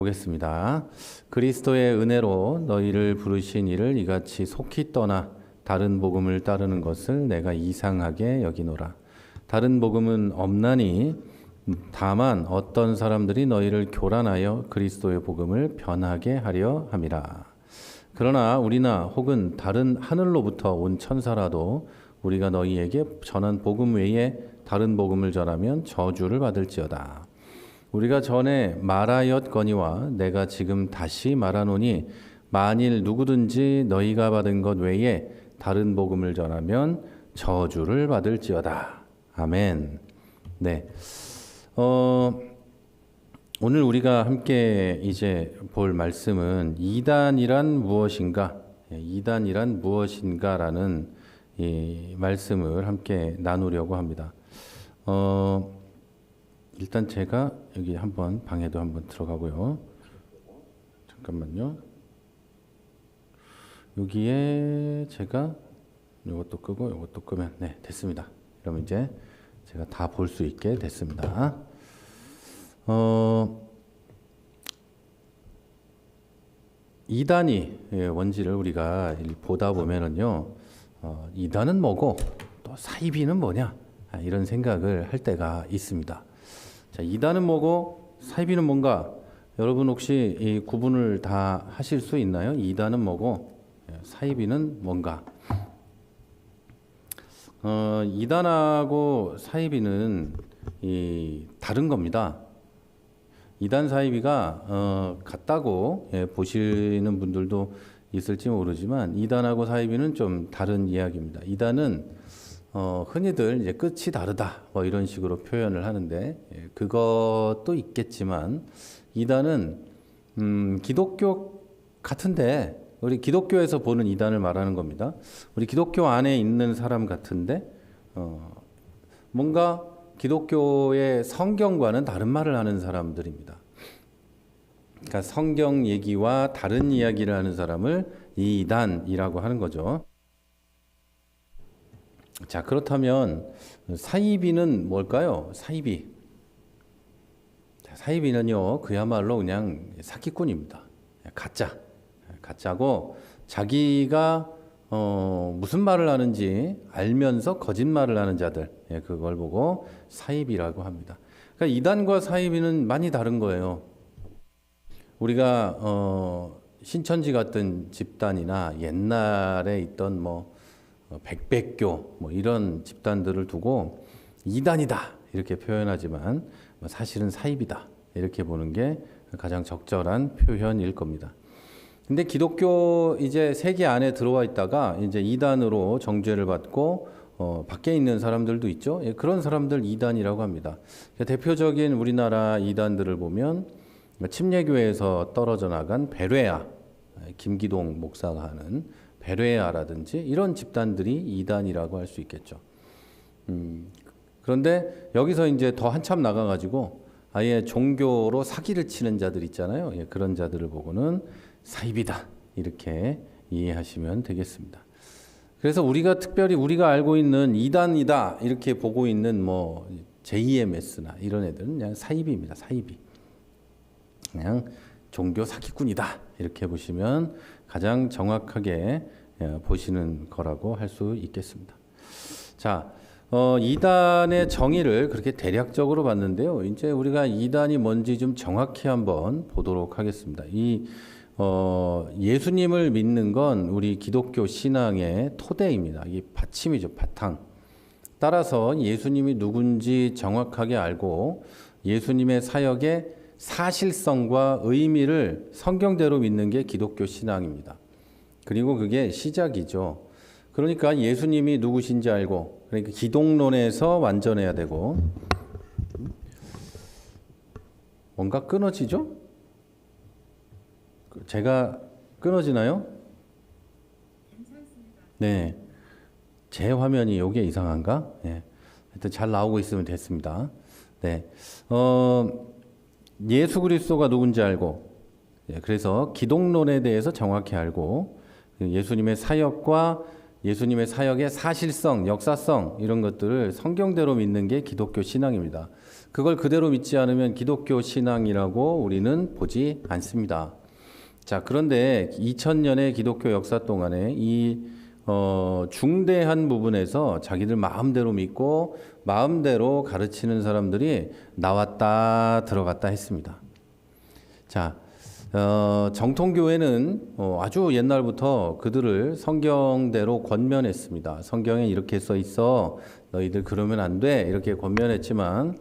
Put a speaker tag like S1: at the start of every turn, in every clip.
S1: 보겠습니다. 그리스도의 은혜로 너희를 부르신 이를 이같이 속히 떠나 다른 복음을 따르는 것을 내가 이상하게 여기노라. 다른 복음은 없나니 다만 어떤 사람들이 너희를 교란하여 그리스도의 복음을 변하게 하려 함이라. 그러나 우리나 혹은 다른 하늘로부터 온 천사라도 우리가 너희에게 전한 복음 외에 다른 복음을 전하면 저주를 받을지어다. 우리가 전에 말하였거니와 내가 지금 다시 말하노니 만일 누구든지 너희가 받은 것 외에 다른 복음을 전하면 저주를 받을지어다. 아멘. 네. 오늘 우리가 함께 이제 볼 말씀은 이단이란 무엇인가? 이단이란 무엇인가라는 이 말씀을 함께 나누려고 합니다. 일단 제가 여기 한번 방에도 한번 들어가고요. 잠깐만요. 여기에 제가 이것도 끄고 이것도 끄면 네, 됐습니다. 그러면 이제 제가 다 볼 수 있게 됐습니다. 이단이 뭔지를 우리가 보다 보면은요, 이단은 뭐고 또 사이비는 뭐냐 이런 생각을 할 때가 있습니다. 자, 이단은 뭐고 사이비는 뭔가 여러분 혹시 이 구분을 다 하실 수 있나요? 이단은 뭐고 사이비는 뭔가? 이단하고 사이비는 다른 겁니다. 이단 사이비가 같다고 보시는 분들도 있을지 모르지만 이단하고 사이비는 좀 다른 이야기입니다. 이단은 흔히들 이제 끝이 다르다 뭐 이런 식으로 표현을 하는데 그것도 있겠지만 이단은 기독교 같은데 우리 기독교에서 보는 이단을 말하는 겁니다. 우리 기독교 안에 있는 사람 같은데 뭔가 기독교의 성경과는 다른 말을 하는 사람들입니다. 그러니까 성경 얘기와 다른 이야기를 하는 사람을 이단이라고 하는 거죠. 자, 그렇다면 사이비는 뭘까요? 사이비. 사이비는요, 그야말로 그냥 사기꾼입니다. 가짜고 자기가 무슨 말을 하는지 알면서 거짓말을 하는 자들, 그걸 보고 사이비라고 합니다. 그러니까 이단과 사이비는 많이 다른 거예요. 우리가 신천지 같은 집단이나 옛날에 있던 백백교 이런 집단들을 두고 이단이다 이렇게 표현하지만 사실은 사이비다 이렇게 보는 게 가장 적절한 표현일 겁니다. 근데 기독교 이제 세계 안에 들어와 있다가 이제 이단으로 정죄를 받고 밖에 있는 사람들도 있죠. 그런 사람들 이단이라고 합니다. 대표적인 우리나라 이단들을 보면 침례교회에서 떨어져 나간 베레아, 김기동 목사가 하는 베레아라든지 이런 집단들이 이단이라고 할 수 있겠죠. 그런데 여기서 이제 더 한참 나가가지고 아예 종교로 사기를 치는 자들 있잖아요. 그런 자들을 보고는 사이비다 이렇게 이해하시면 되겠습니다. 그래서 우리가 특별히 우리가 알고 있는 이단이다 이렇게 보고 있는 JMS나 이런 애들은 그냥 사이비입니다. 사이비. 그냥 종교 사기꾼이다 이렇게 보시면 가장 정확하게 보시는 거라고 할 수 있겠습니다. 자, 이단의 정의를 그렇게 대략적으로 봤는데요. 이제 우리가 이단이 뭔지 좀 정확히 한번 보도록 하겠습니다. 예수님을 믿는 건 우리 기독교 신앙의 토대입니다. 이 받침이죠, 바탕. 따라서 예수님이 누군지 정확하게 알고 예수님의 사역의 사실성과 의미를 성경대로 믿는 게 기독교 신앙입니다. 그리고 그게 시작이죠. 그러니까 예수님이 누구신지 알고, 그러니까 기독론에서 완전해야 되고, 뭔가 끊어지죠? 제가 끊어지나요? 괜찮습니다. 네. 제 화면이 이게 이상한가? 네. 하여튼 잘 나오고 있으면 됐습니다. 네. 예수 그리스도가 누군지 알고, 그래서 기독론에 대해서 정확히 알고, 예수님의 사역과 예수님의 사역의 사실성, 역사성 이런 것들을 성경대로 믿는 게 기독교 신앙입니다. 그걸 그대로 믿지 않으면 기독교 신앙이라고 우리는 보지 않습니다. 자, 그런데 2000년의 기독교 역사 동안에 이 중대한 부분에서 자기들 마음대로 믿고 마음대로 가르치는 사람들이 나왔다 들어갔다 했습니다. 자, 정통교회는 아주 옛날부터 그들을 성경대로 권면했습니다. 성경에 이렇게 써 있어. 너희들 그러면 안 돼. 이렇게 권면했지만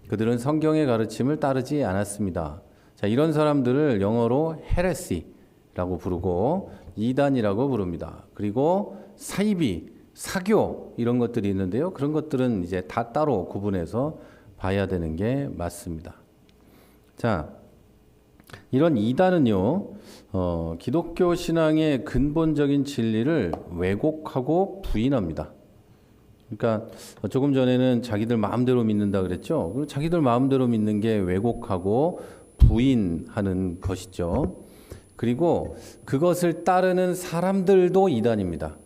S1: 그들은 성경의 가르침을 따르지 않았습니다. 자, 이런 사람들을 영어로 헤레시라고 부르고 이단이라고 부릅니다. 그리고 사이비, 사교 이런 것들이 있는데요. 그런 것들은 이제 다 따로 구분해서 봐야 되는 게 맞습니다. 자, 이런 이단은요, 기독교 신앙의 근본적인 진리를 왜곡하고 부인합니다. 그러니까 조금 전에는 자기들 마음대로 믿는다 그랬죠. 그리고 자기들 마음대로 믿는 게 왜곡하고 부인하는 것이죠. 그리고 그것을 따르는 사람들도 이단입니다.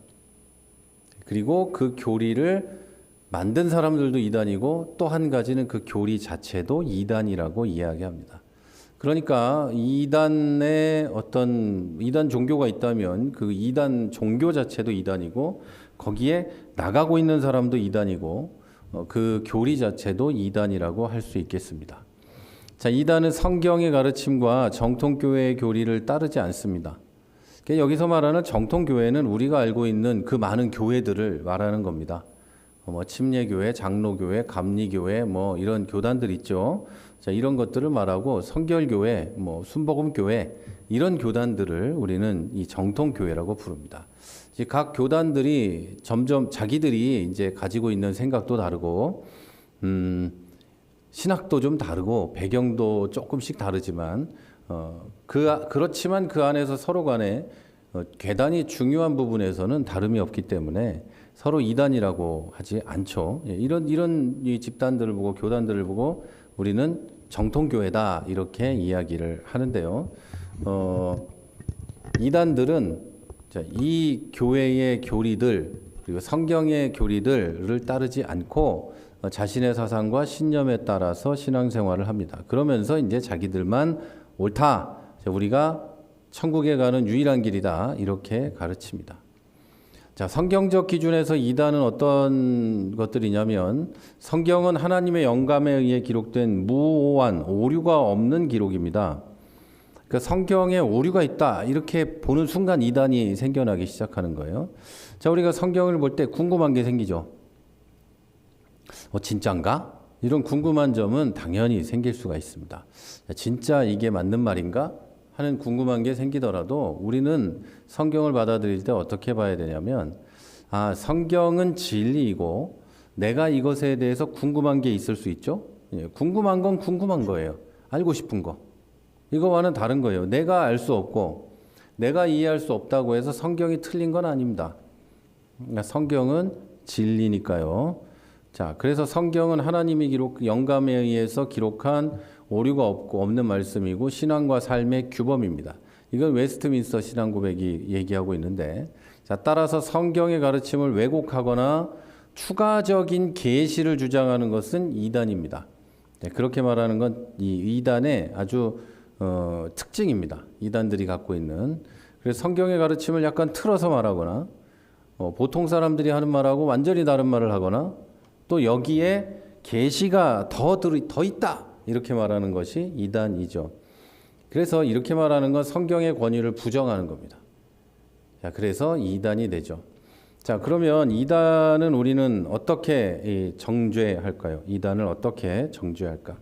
S1: 그리고 그 교리를 만든 사람들도 이단이고 또 한 가지는 그 교리 자체도 이단이라고 이야기합니다. 그러니까 이단의 어떤 이단 종교가 있다면 그 이단 종교 자체도 이단이고 거기에 나가고 있는 사람도 이단이고 그 교리 자체도 이단이라고 할 수 있겠습니다. 자, 이단은 성경의 가르침과 정통교회의 교리를 따르지 않습니다. 여기서 말하는 정통교회는 우리가 알고 있는 그 많은 교회들을 말하는 겁니다. 침례교회, 장로교회, 감리교회 이런 교단들 있죠. 자, 이런 것들을 말하고 성결교회, 순복음교회 이런 교단들을 우리는 이 정통교회라고 부릅니다. 이제 각 교단들이 점점 자기들이 이제 가지고 있는 생각도 다르고 신학도 좀 다르고 배경도 조금씩 다르지만 그렇지만 그 안에서 서로 간에 대단히 중요한 부분에서는 다름이 없기 때문에 서로 이단이라고 하지 않죠. 이런 이 집단들을 보고 교단들을 보고 우리는 정통교회다 이렇게 이야기를 하는데요. 이단들은 이 교회의 교리들 그리고 성경의 교리들을 따르지 않고 자신의 사상과 신념에 따라서 신앙생활을 합니다. 그러면서 이제 자기들만 옳다. 우리가 천국에 가는 유일한 길이다. 이렇게 가르칩니다. 자, 성경적 기준에서 이단은 어떤 것들이냐면 성경은 하나님의 영감에 의해 기록된 무오한 오류가 없는 기록입니다. 그러니까 성경에 오류가 있다. 이렇게 보는 순간 이단이 생겨나기 시작하는 거예요. 자, 우리가 성경을 볼 때 궁금한 게 생기죠. 진짠가? 이런 궁금한 점은 당연히 생길 수가 있습니다. 진짜 이게 맞는 말인가? 하는 궁금한 게 생기더라도 우리는 성경을 받아들일 때 어떻게 봐야 되냐면 성경은 진리이고 내가 이것에 대해서 궁금한 게 있을 수 있죠. 궁금한 건 궁금한 거예요. 알고 싶은 거. 이거와는 다른 거예요. 내가 알 수 없고 내가 이해할 수 없다고 해서 성경이 틀린 건 아닙니다. 성경은 진리니까요. 자, 그래서 성경은 하나님이 영감에 의해서 기록한 오류가 없는 말씀이고 신앙과 삶의 규범입니다. 이건 웨스트민스터 신앙고백이 얘기하고 있는데, 자, 따라서 성경의 가르침을 왜곡하거나 추가적인 계시를 주장하는 것은 이단입니다. 네, 그렇게 말하는 건 이 이단의 아주 특징입니다. 이단들이 갖고 있는. 그래서 성경의 가르침을 약간 틀어서 말하거나 보통 사람들이 하는 말하고 완전히 다른 말을 하거나 또 여기에 계시가 더 있다 이렇게 말하는 것이 이단이죠. 그래서 이렇게 말하는 건 성경의 권위를 부정하는 겁니다. 자, 그래서 이단이 되죠. 자, 그러면 이단은 우리는 어떻게 정죄할까요? 이단을 어떻게 정죄할까?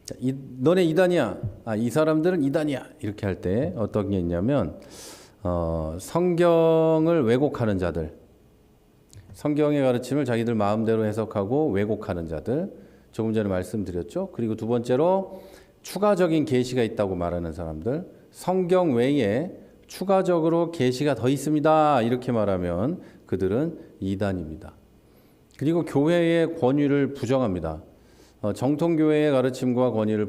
S1: 자, 너네 이단이야. 이 사람들은 이단이야. 이렇게 할 때 어떤 게 있냐면 성경을 왜곡하는 자들, 성경의 가르침을 자기들 마음대로 해석하고 왜곡하는 자들, 조금 전에 말씀드렸죠. 그리고 두 번째로 추가적인 계시가 있다고 말하는 사람들, 성경 외에 추가적으로 계시가 더 있습니다. 이렇게 말하면 그들은 이단입니다. 그리고 교회의 권위를 부정합니다. 정통교회의 가르침과 권위를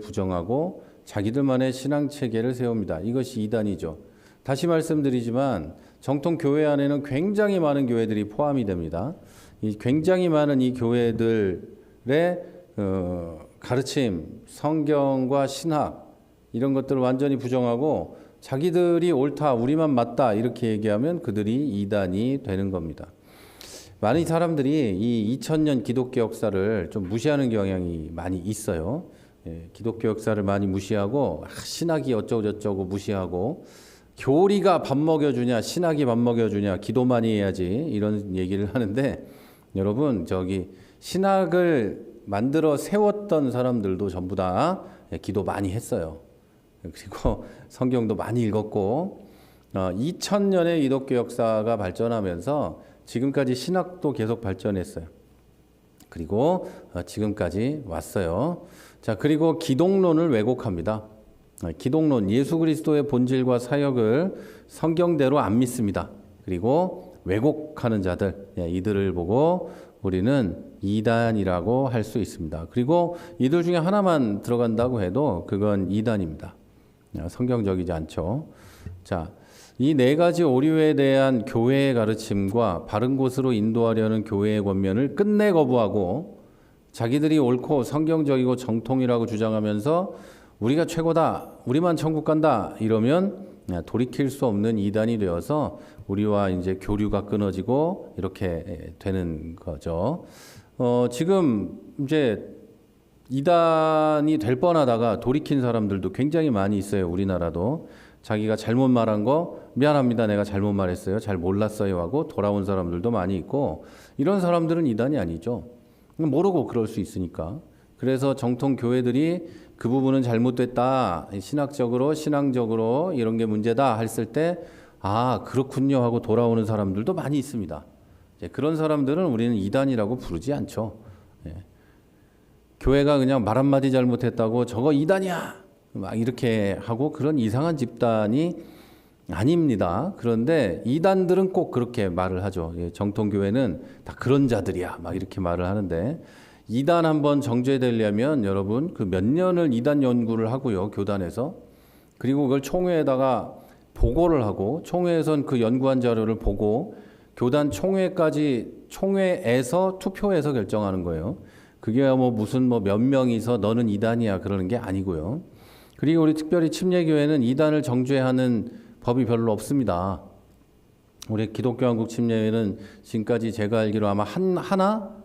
S1: 자기들만의 신앙체계를 세웁니다. 이것이 이단이죠. 다시 말씀드리지만 정통 교회 안에는 굉장히 많은 교회들이 포함이 됩니다. 이 굉장히 많은 이 교회들의 가르침, 성경과 신학 이런 것들을 완전히 부정하고 자기들이 옳다, 우리만 맞다 이렇게 얘기하면 그들이 이단이 되는 겁니다. 많은 사람들이 이 2000년 기독교 역사를 좀 무시하는 경향이 많이 있어요. 예, 기독교 역사를 많이 무시하고 신학이 어쩌고저쩌고 무시하고 교리가 밥 먹여주냐 신학이 밥 먹여주냐 기도 많이 해야지 이런 얘기를 하는데 여러분 저기 신학을 만들어 세웠던 사람들도 전부 다 기도 많이 했어요. 그리고 성경도 많이 읽었고 2000년의 기독교 역사가 발전하면서 지금까지 신학도 계속 발전했어요. 그리고 지금까지 왔어요. 자, 그리고 기독론을 왜곡합니다. 기독론, 예수 그리스도의 본질과 사역을 성경대로 안 믿습니다. 그리고 왜곡하는 자들, 이들을 보고 우리는 이단이라고 할 수 있습니다. 그리고 이들 중에 하나만 들어간다고 해도 그건 이단입니다. 성경적이지 않죠. 자, 이 네 가지 오류에 대한 교회의 가르침과 바른 곳으로 인도하려는 교회의 권면을 끝내 거부하고 자기들이 옳고 성경적이고 정통이라고 주장하면서 우리가 최고다, 우리만 천국 간다 이러면 돌이킬 수 없는 이단이 되어서 우리와 이제 교류가 끊어지고 이렇게 되는 거죠. 지금 이제 이단이 될 뻔하다가 돌이킨 사람들도 굉장히 많이 있어요. 우리나라도 자기가 잘못 말한 거 미안합니다. 내가 잘못 말했어요. 잘 몰랐어요 하고 돌아온 사람들도 많이 있고 이런 사람들은 이단이 아니죠. 모르고 그럴 수 있으니까. 그래서 정통 교회들이 그 부분은 잘못됐다. 신학적으로 신앙적으로 이런 게 문제다 했을 때 아 그렇군요 하고 돌아오는 사람들도 많이 있습니다. 그런 사람들은 우리는 이단이라고 부르지 않죠. 교회가 그냥 말 한마디 잘못했다고 저거 이단이야 막 이렇게 하고 그런 이상한 집단이 아닙니다. 그런데 이단들은 꼭 그렇게 말을 하죠. 정통교회는 다 그런 자들이야 막 이렇게 말을 하는데 이단 한번 정죄되려면 여러분 그 몇 년을 이단 연구를 하고요. 교단에서. 그리고 그걸 총회에다가 보고를 하고 총회에선 그 연구한 자료를 보고 교단 총회에서 투표해서 결정하는 거예요. 그게 뭐 무슨 뭐 몇 명이서 너는 이단이야 그러는 게 아니고요. 그리고 우리 특별히 침례교회는 이단을 정죄하는 법이 별로 없습니다. 우리 기독교 한국 침례회는 지금까지 제가 알기로 아마 하나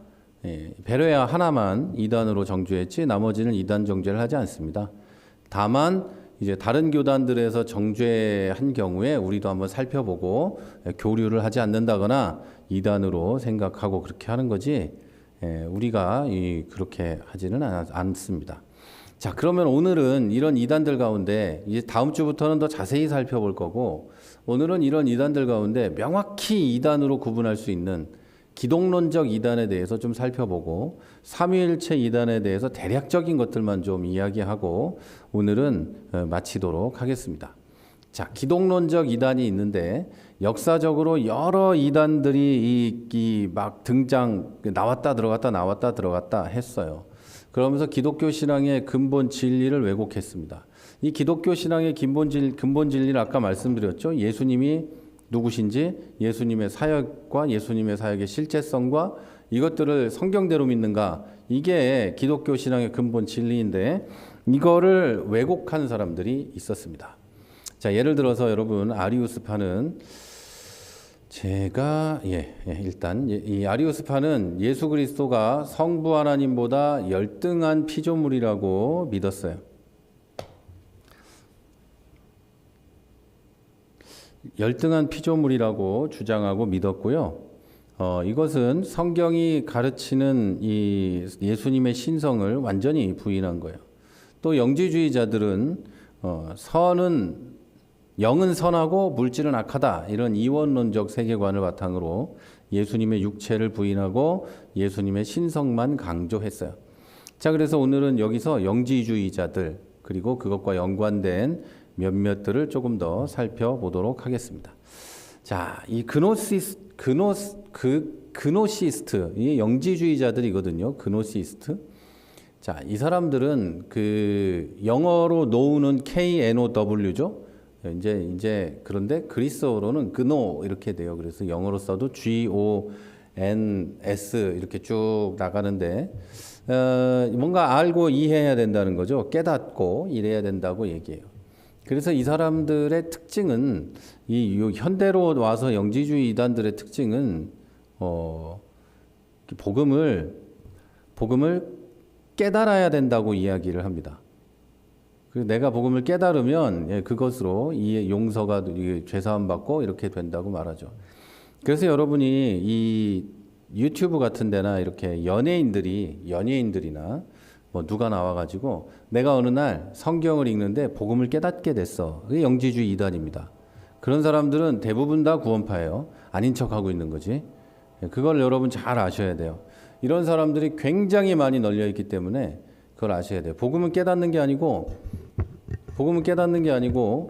S1: 베레아 하나만 이단으로 정죄했지 나머지는 이단 정죄를 하지 않습니다. 다만 이제 다른 교단들에서 정죄한 경우에 우리도 한번 살펴보고 교류를 하지 않는다거나 이단으로 생각하고 그렇게 하는 거지 우리가 그렇게 하지는 않습니다. 자, 그러면 오늘은 이런 이단들 가운데 이제 다음 주부터는 더 자세히 살펴볼 거고 오늘은 이런 이단들 가운데 명확히 이단으로 구분할 수 있는 기독론적 이단에 대해서 좀 살펴보고 삼위일체 이단에 대해서 대략적인 것들만 좀 이야기하고 오늘은 마치도록 하겠습니다. 자, 기독론적 이단이 있는데 역사적으로 여러 이단들이 막 등장 나왔다 들어갔다 했어요. 그러면서 기독교 신앙의 근본 진리를 왜곡했습니다. 이 기독교 신앙의 근본 진리를 아까 말씀드렸죠. 예수님이 누구신지, 예수님의 사역과 예수님의 사역의 실제성과 이것들을 성경대로 믿는가, 이게 기독교 신앙의 근본 진리인데 이거를 왜곡한 사람들이 있었습니다. 자, 예를 들어서 여러분 아리우스파는 제가 일단 이 아리우스파는 예수 그리스도가 성부 하나님보다 열등한 피조물이라고 믿었어요. 열등한 피조물이라고 주장하고 믿었고요. 이것은 성경이 가르치는 이 예수님의 신성을 완전히 부인한 거예요. 또 영지주의자들은 영은 선하고 물질은 악하다 이런 이원론적 세계관을 바탕으로 예수님의 육체를 부인하고 예수님의 신성만 강조했어요. 자, 그래서 오늘은 여기서 영지주의자들 그리고 그것과 연관된 몇몇들을 조금 더 살펴보도록 하겠습니다. 자, 이 그노시스트, 이 영지주의자들이거든요. 그노시스트. 자, 이 사람들은 그 영어로 노우는 KNOW죠. 이제 그런데 그리스어로는 그노 이렇게 돼요. 그래서 영어로 써도 GONS 이렇게 쭉 나가는데 뭔가 알고 이해해야 된다는 거죠. 깨닫고 이래야 된다고 얘기해요. 그래서 이 사람들의 특징은 현대로 와서 영지주의 이단들의 특징은 복음을 깨달아야 된다고 이야기를 합니다. 그리고 내가 복음을 깨달으면 그것으로 이 용서가 죄사함 받고 이렇게 된다고 말하죠. 그래서 여러분이 이 유튜브 같은 데나 이렇게 연예인들이나 뭐 누가 나와가지고 내가 어느 날 성경을 읽는데 복음을 깨닫게 됐어. 그게 영지주의 이단입니다. 그런 사람들은 대부분 다 구원파예요. 아닌 척하고 있는 거지. 그걸 여러분 잘 아셔야 돼요. 이런 사람들이 굉장히 많이 널려 있기 때문에 그걸 아셔야 돼요. 복음은 깨닫는 게 아니고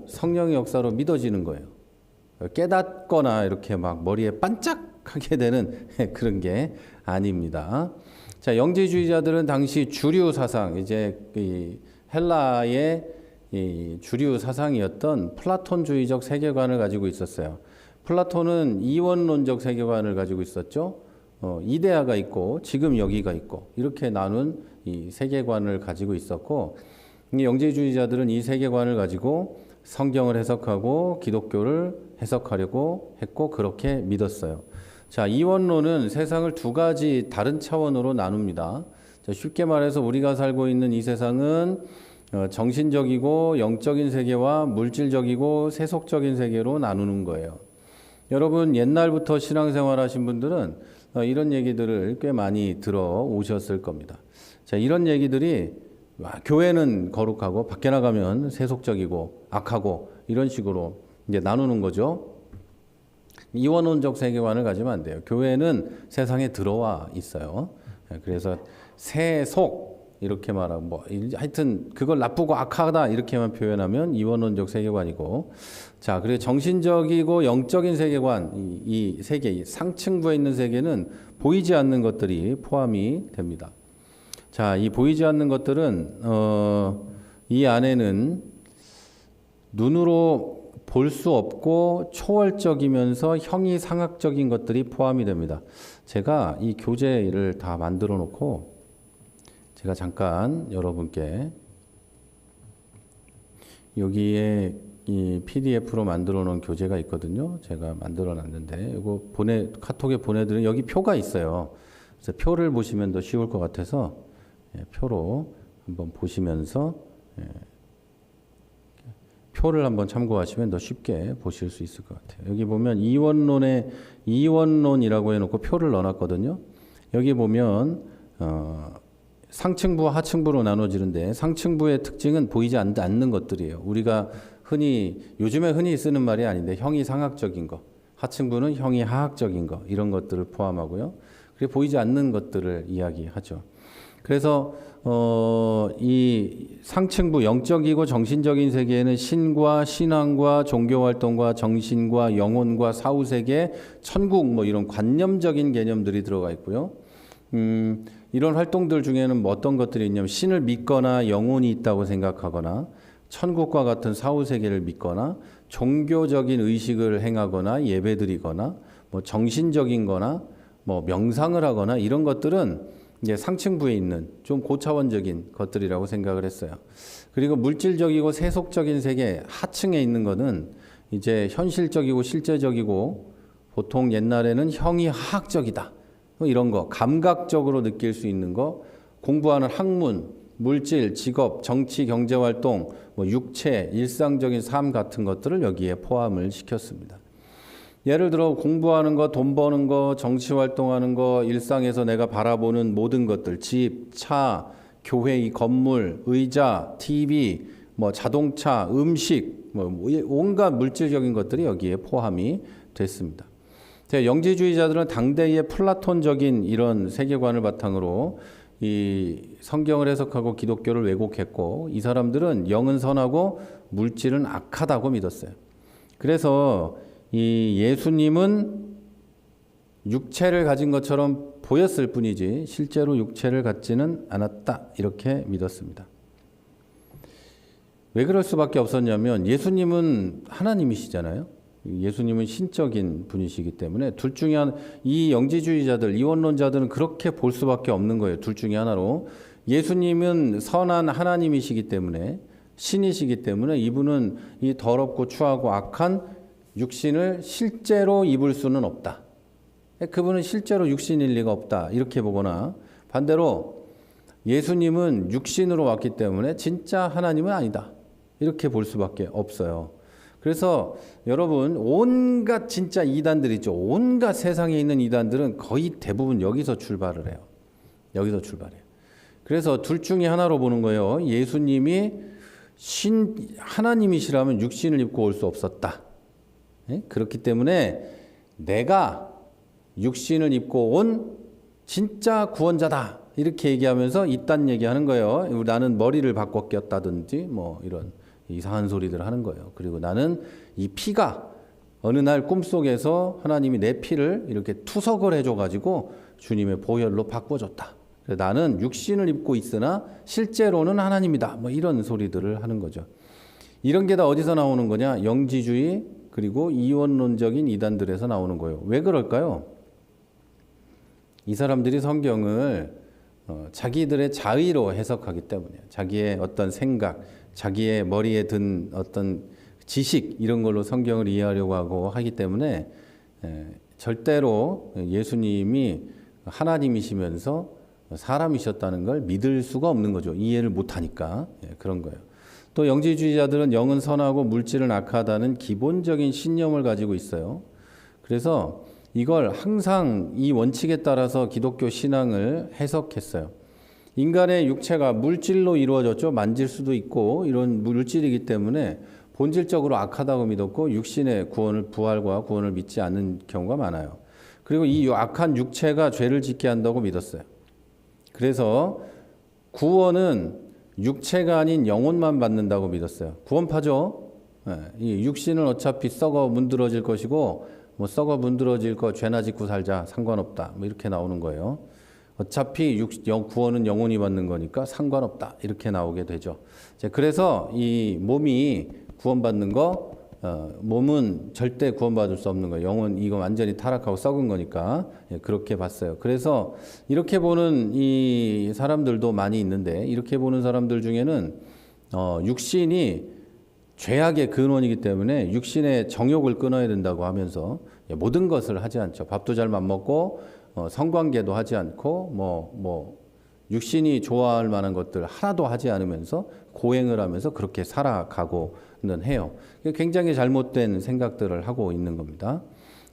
S1: 성령의 역사로 믿어지는 거예요. 깨닫거나 이렇게 막 머리에 반짝하게 되는 그런 게 아닙니다. 자, 영지주의자들은 당시 주류 사상, 이제 이 헬라의 이 주류 사상이었던 플라톤주의적 세계관을 가지고 있었어요. 플라톤은 이원론적 세계관을 가지고 있었죠. 이데아가 있고 지금 여기가 있고 이렇게 나눈 이 세계관을 가지고 있었고, 영지주의자들은 이 세계관을 가지고 성경을 해석하고 기독교를 해석하려고 했고 그렇게 믿었어요. 자, 이원론은 세상을 두 가지 다른 차원으로 나눕니다. 자, 쉽게 말해서 우리가 살고 있는 이 세상은 정신적이고 영적인 세계와 물질적이고 세속적인 세계로 나누는 거예요. 여러분 옛날부터 신앙생활 하신 분들은 이런 얘기들을 꽤 많이 들어 오셨을 겁니다. 자, 이런 얘기들이 교회는 거룩하고 밖에 나가면 세속적이고 악하고 이런 식으로 이제 나누는 거죠. 이원론적 세계관을 가지면 안 돼요. 교회는 세상에 들어와 있어요. 그래서 세속 이렇게 말하고 하여튼 그걸 나쁘고 악하다 이렇게만 표현하면 이원론적 세계관이고, 자, 그리고 정신적이고 영적인 세계관, 이 세계, 이 상층부에 있는 세계는 보이지 않는 것들이 포함이 됩니다. 자, 이 보이지 않는 것들은 이 안에는 눈으로 볼 수 없고 초월적이면서 형이상학적인 것들이 포함이 됩니다. 제가 이 교재를 다 만들어 놓고 제가 잠깐 여러분께 여기에 이 PDF로 만들어 놓은 교재가 있거든요. 제가 만들어 놨는데 이거 카톡에 보내드린 여기 표가 있어요. 그래서 표를 보시면 더 쉬울 것 같아서 표로 한번 보시면서 표를 한번 참고하시면 더 쉽게 보실 수 있을 것 같아요. 여기 보면 이원론이라고 해놓고 표를 넣어놨거든요. 여기 보면 상층부와 하층부로 나눠지는데 상층부의 특징은 보이지 않는 것들이에요. 우리가 요즘에 흔히 쓰는 말이 아닌데 형이상학적인 거, 하층부는 형이하학적인 거 이런 것들을 포함하고요. 그리고 보이지 않는 것들을 이야기하죠. 그래서 이 상층부 영적이고 정신적인 세계에는 신과 신앙과 종교활동과 정신과 영혼과 사후세계, 천국 뭐 이런 관념적인 개념들이 들어가 있고요. 이런 활동들 중에는 뭐 어떤 것들이 있냐면 신을 믿거나 영혼이 있다고 생각하거나 천국과 같은 사후세계를 믿거나 종교적인 의식을 행하거나 예배드리거나 뭐 정신적인 거나 뭐 명상을 하거나 이런 것들은 이제 상층부에 있는 좀 고차원적인 것들이라고 생각을 했어요. 그리고 물질적이고 세속적인 세계 하층에 있는 거는 이제 현실적이고 실제적이고 보통 옛날에는 형이하학적이다. 이런 거 감각적으로 느낄 수 있는 거, 공부하는 학문, 물질, 직업, 정치, 경제활동, 뭐 육체, 일상적인 삶 같은 것들을 여기에 포함을 시켰습니다. 예를 들어 공부하는 거, 돈 버는 거, 정치 활동하는 거, 일상에서 내가 바라보는 모든 것들, 집, 차, 교회 이 건물, 의자, TV, 뭐 자동차, 음식, 뭐 온갖 물질적인 것들이 여기에 포함이 됐습니다. 영지주의자들은 당대의 플라톤적인 이런 세계관을 바탕으로 이 성경을 해석하고 기독교를 왜곡했고, 이 사람들은 영은 선하고 물질은 악하다고 믿었어요. 그래서 이 예수님은 육체를 가진 것처럼 보였을 뿐이지 실제로 육체를 갖지는 않았다 이렇게 믿었습니다. 왜 그럴 수밖에 없었냐면 예수님은 하나님이시잖아요. 예수님은 신적인 분이시기 때문에 둘 중에 이 영지주의자들, 이원론자들은 그렇게 볼 수밖에 없는 거예요. 둘 중에 하나로. 예수님은 선한 하나님이시기 때문에 신이시기 때문에 이분은 이 더럽고 추하고 악한 육신을 실제로 입을 수는 없다. 그분은 실제로 육신일 리가 없다. 이렇게 보거나 반대로 예수님은 육신으로 왔기 때문에 진짜 하나님은 아니다. 이렇게 볼 수밖에 없어요. 그래서 여러분 온갖 진짜 이단들 있죠. 온갖 세상에 있는 이단들은 거의 대부분 여기서 출발을 해요. 여기서 출발해요. 그래서 둘 중에 하나로 보는 거예요. 예수님이 하나님이시라면 육신을 입고 올 수 없었다. 그렇기 때문에 내가 육신을 입고 온 진짜 구원자다. 이렇게 얘기하면서 이딴 얘기하는 거예요. 나는 머리를 바꿔 꼈다든지 뭐 이런 이상한 소리들을 하는 거예요. 그리고 나는 이 피가 어느 날 꿈속에서 하나님이 내 피를 이렇게 투석을 해줘가지고 주님의 보혈로 바꿔줬다. 나는 육신을 입고 있으나 실제로는 하나님이다. 뭐 이런 소리들을 하는 거죠. 이런 게 다 어디서 나오는 거냐? 영지주의 그리고 이원론적인 이단들에서 나오는 거예요. 왜 그럴까요? 이 사람들이 성경을 자기들의 자의로 해석하기 때문에 자기의 어떤 생각, 자기의 머리에 든 어떤 지식 이런 걸로 성경을 이해하려고 하고 하기 때문에 절대로 예수님이 하나님이시면서 사람이셨다는 걸 믿을 수가 없는 거죠. 이해를 못하니까 그런 거예요. 또 영지주의자들은 영은 선하고 물질은 악하다는 기본적인 신념을 가지고 있어요. 그래서 이걸 항상 이 원칙에 따라서 기독교 신앙을 해석했어요. 인간의 육체가 물질로 이루어졌죠. 만질 수도 있고 이런 물질이기 때문에 본질적으로 악하다고 믿었고 육신의 부활과 구원을 믿지 않는 경우가 많아요. 그리고 이 악한 육체가 죄를 짓게 한다고 믿었어요. 그래서 구원은 육체가 아닌 영혼만 받는다고 믿었어요. 구원파죠. 이 육신은 어차피 썩어 문드러질 것이고 뭐 썩어 문드러질 거 죄나 짓고 살자 상관없다. 뭐 이렇게 나오는 거예요. 어차피 구원은 영혼이 받는 거니까 상관없다. 이렇게 나오게 되죠. 그래서 이 몸이 구원받는 거, 몸은 절대 구원받을 수 없는 거예요. 영혼 이거 완전히 타락하고 썩은 거니까 그렇게 봤어요. 그래서 이렇게 보는 이 사람들도 많이 있는데 이렇게 보는 사람들 중에는 육신이 죄악의 근원이기 때문에 육신의 정욕을 끊어야 된다고 하면서 모든 것을 하지 않죠. 밥도 잘 안 먹고 성관계도 하지 않고 뭐 육신이 좋아할 만한 것들 하나도 하지 않으면서 고행을 하면서 그렇게 살아가고는 해요. 굉장히 잘못된 생각들을 하고 있는 겁니다.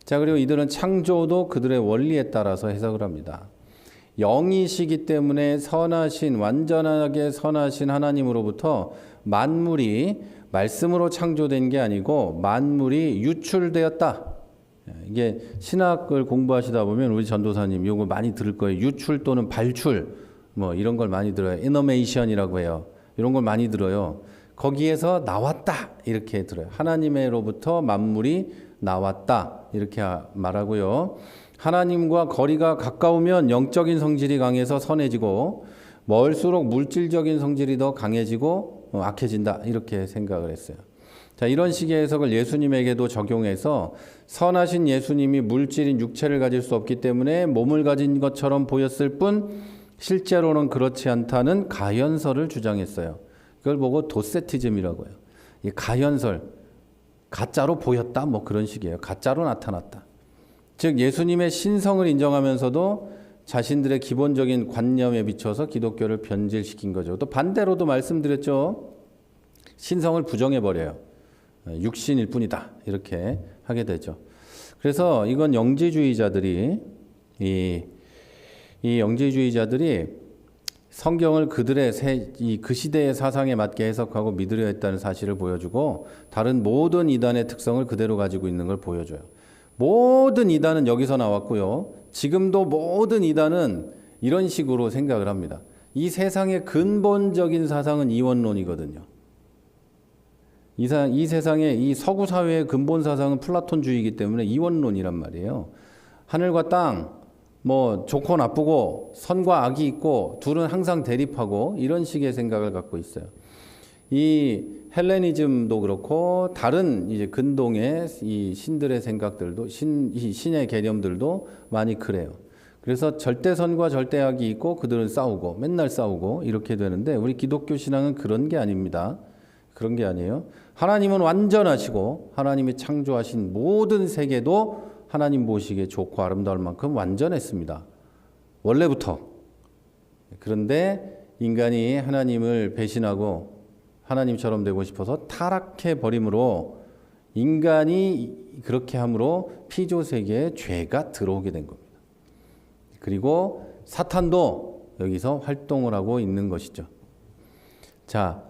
S1: 자, 그리고 이들은 창조도 그들의 원리에 따라서 해석을 합니다. 영이시기 때문에 완전하게 선하신 하나님으로부터 만물이 말씀으로 창조된 게 아니고 만물이 유출되었다. 이게 신학을 공부하시다 보면 우리 전도사님 이거 많이 들을 거예요. 유출 또는 발출 뭐 이런 걸 많이 들어요. 이너메이션이라고 해요. 이런 걸 많이 들어요. 거기에서 나왔다 이렇게 들어요. 하나님으로부터 만물이 나왔다 이렇게 말하고요. 하나님과 거리가 가까우면 영적인 성질이 강해서 선해지고 멀수록 물질적인 성질이 더 강해지고 악해진다 이렇게 생각을 했어요. 자, 이런 식의 해석을 예수님에게도 적용해서 선하신 예수님이 물질인 육체를 가질 수 없기 때문에 몸을 가진 것처럼 보였을 뿐 실제로는 그렇지 않다는 가현설을 주장했어요. 그걸 보고 도세티즘이라고 해요. 이 가현설, 가짜로 보였다 뭐 그런 식이에요. 가짜로 나타났다. 즉 예수님의 신성을 인정하면서도 자신들의 기본적인 관념에 비춰서 기독교를 변질시킨 거죠. 또 반대로도 말씀드렸죠. 신성을 부정해버려요. 육신일 뿐이다. 이렇게 하게 되죠. 그래서 이건 영지주의자들이 이 영지주의자들이 성경을 그들의 그 시대의 사상에 맞게 해석하고 믿으려 했다는 사실을 보여주고 다른 모든 이단의 특성을 그대로 가지고 있는 걸 보여줘요. 모든 이단은 여기서 나왔고요. 지금도 모든 이단은 이런 식으로 생각을 합니다. 이 세상의 근본적인 사상은 이원론이거든요. 이 세상의 이 서구 사회의 근본 사상은 플라톤주의이기 때문에 이원론이란 말이에요. 하늘과 땅, 뭐 좋고 나쁘고 선과 악이 있고 둘은 항상 대립하고 이런 식의 생각을 갖고 있어요. 이 헬레니즘도 그렇고 다른 이제 근동의 이 신들의 생각들도 이 신의 개념들도 많이 그래요. 그래서 절대선과 절대악이 있고 그들은 싸우고 맨날 싸우고 이렇게 되는데 우리 기독교 신앙은 그런 게 아닙니다. 그런 게 아니에요. 하나님은 완전하시고 하나님이 창조하신 모든 세계도 하나님 보시기에 좋고 아름다울 만큼 완전했습니다. 원래부터. 그런데 인간이 하나님을 배신하고 하나님처럼 되고 싶어서 타락해 버림으로 인간이 그렇게 함으로 피조 세계에 죄가 들어오게 된 겁니다. 그리고 사탄도 여기서 활동을 하고 있는 것이죠. 자,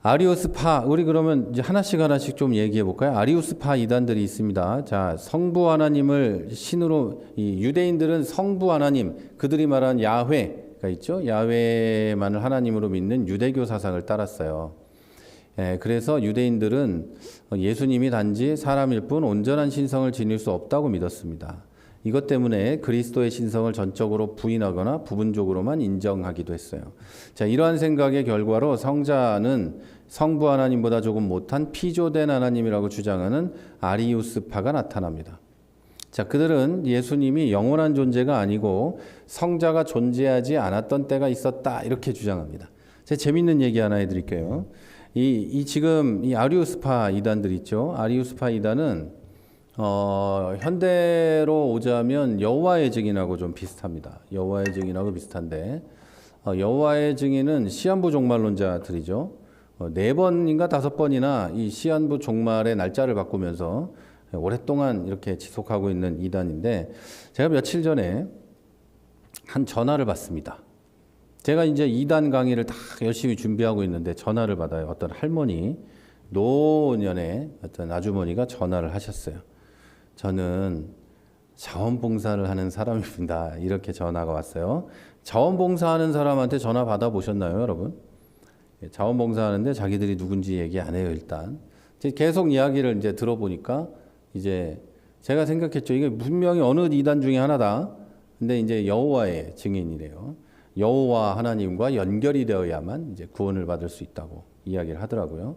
S1: 아리우스파, 우리 그러면 이제 하나씩 좀 얘기해 볼까요? 아리우스파 이단들이 있습니다. 자, 성부 하나님을 신으로, 이 유대인들은 성부 하나님, 그들이 말한 야훼가 있죠. 야훼만을 하나님으로 믿는 유대교 사상을 따랐어요. 그래서 유대인들은 예수님이 단지 사람일 뿐 온전한 신성을 지닐 수 없다고 믿었습니다. 이것 때문에 그리스도의 신성을 전적으로 부인하거나 부분적으로만 인정하기도 했어요. 자, 이러한 생각의 결과로 성자는 성부 하나님보다 조금 못한 피조된 하나님이라고 주장하는 아리우스파가 나타납니다. 자, 그들은 예수님이 영원한 존재가 아니고 성자가 존재하지 않았던 때가 있었다 이렇게 주장합니다. 제가 재밌는 얘기 하나 해드릴게요. 지금 이 아리우스파 이단들 있죠. 아리우스파 이단은 현대로 오자면 여호와의 증인하고 좀 비슷합니다. 여호와의 증인하고 비슷한데 여호와의 증인은 시한부 종말론자들이죠. 4번인가 5번이나 이 시한부 종말의 날짜를 바꾸면서 오랫동안 이렇게 지속하고 있는 이단인데 제가 며칠 전에 한 전화를 받습니다. 제가 이제 이단 강의를 다 열심히 준비하고 있는데 전화를 받아요. 어떤 할머니, 노년의 어떤 아주머니가 전화를 하셨어요. 저는 자원봉사를 하는 사람입니다. 이렇게 전화가 왔어요. 자원봉사하는 사람한테 전화 받아보셨나요, 여러분? 자원봉사하는데 자기들이 누군지 얘기 안 해요, 일단. 계속 이야기를 이제 들어보니까 이제 제가 생각했죠. 이게 분명히 어느 이단 중에 하나다. 근데 이제 여호와의 증인이래요. 여호와 하나님과 연결이 되어야만 이제 구원을 받을 수 있다고 이야기를 하더라고요.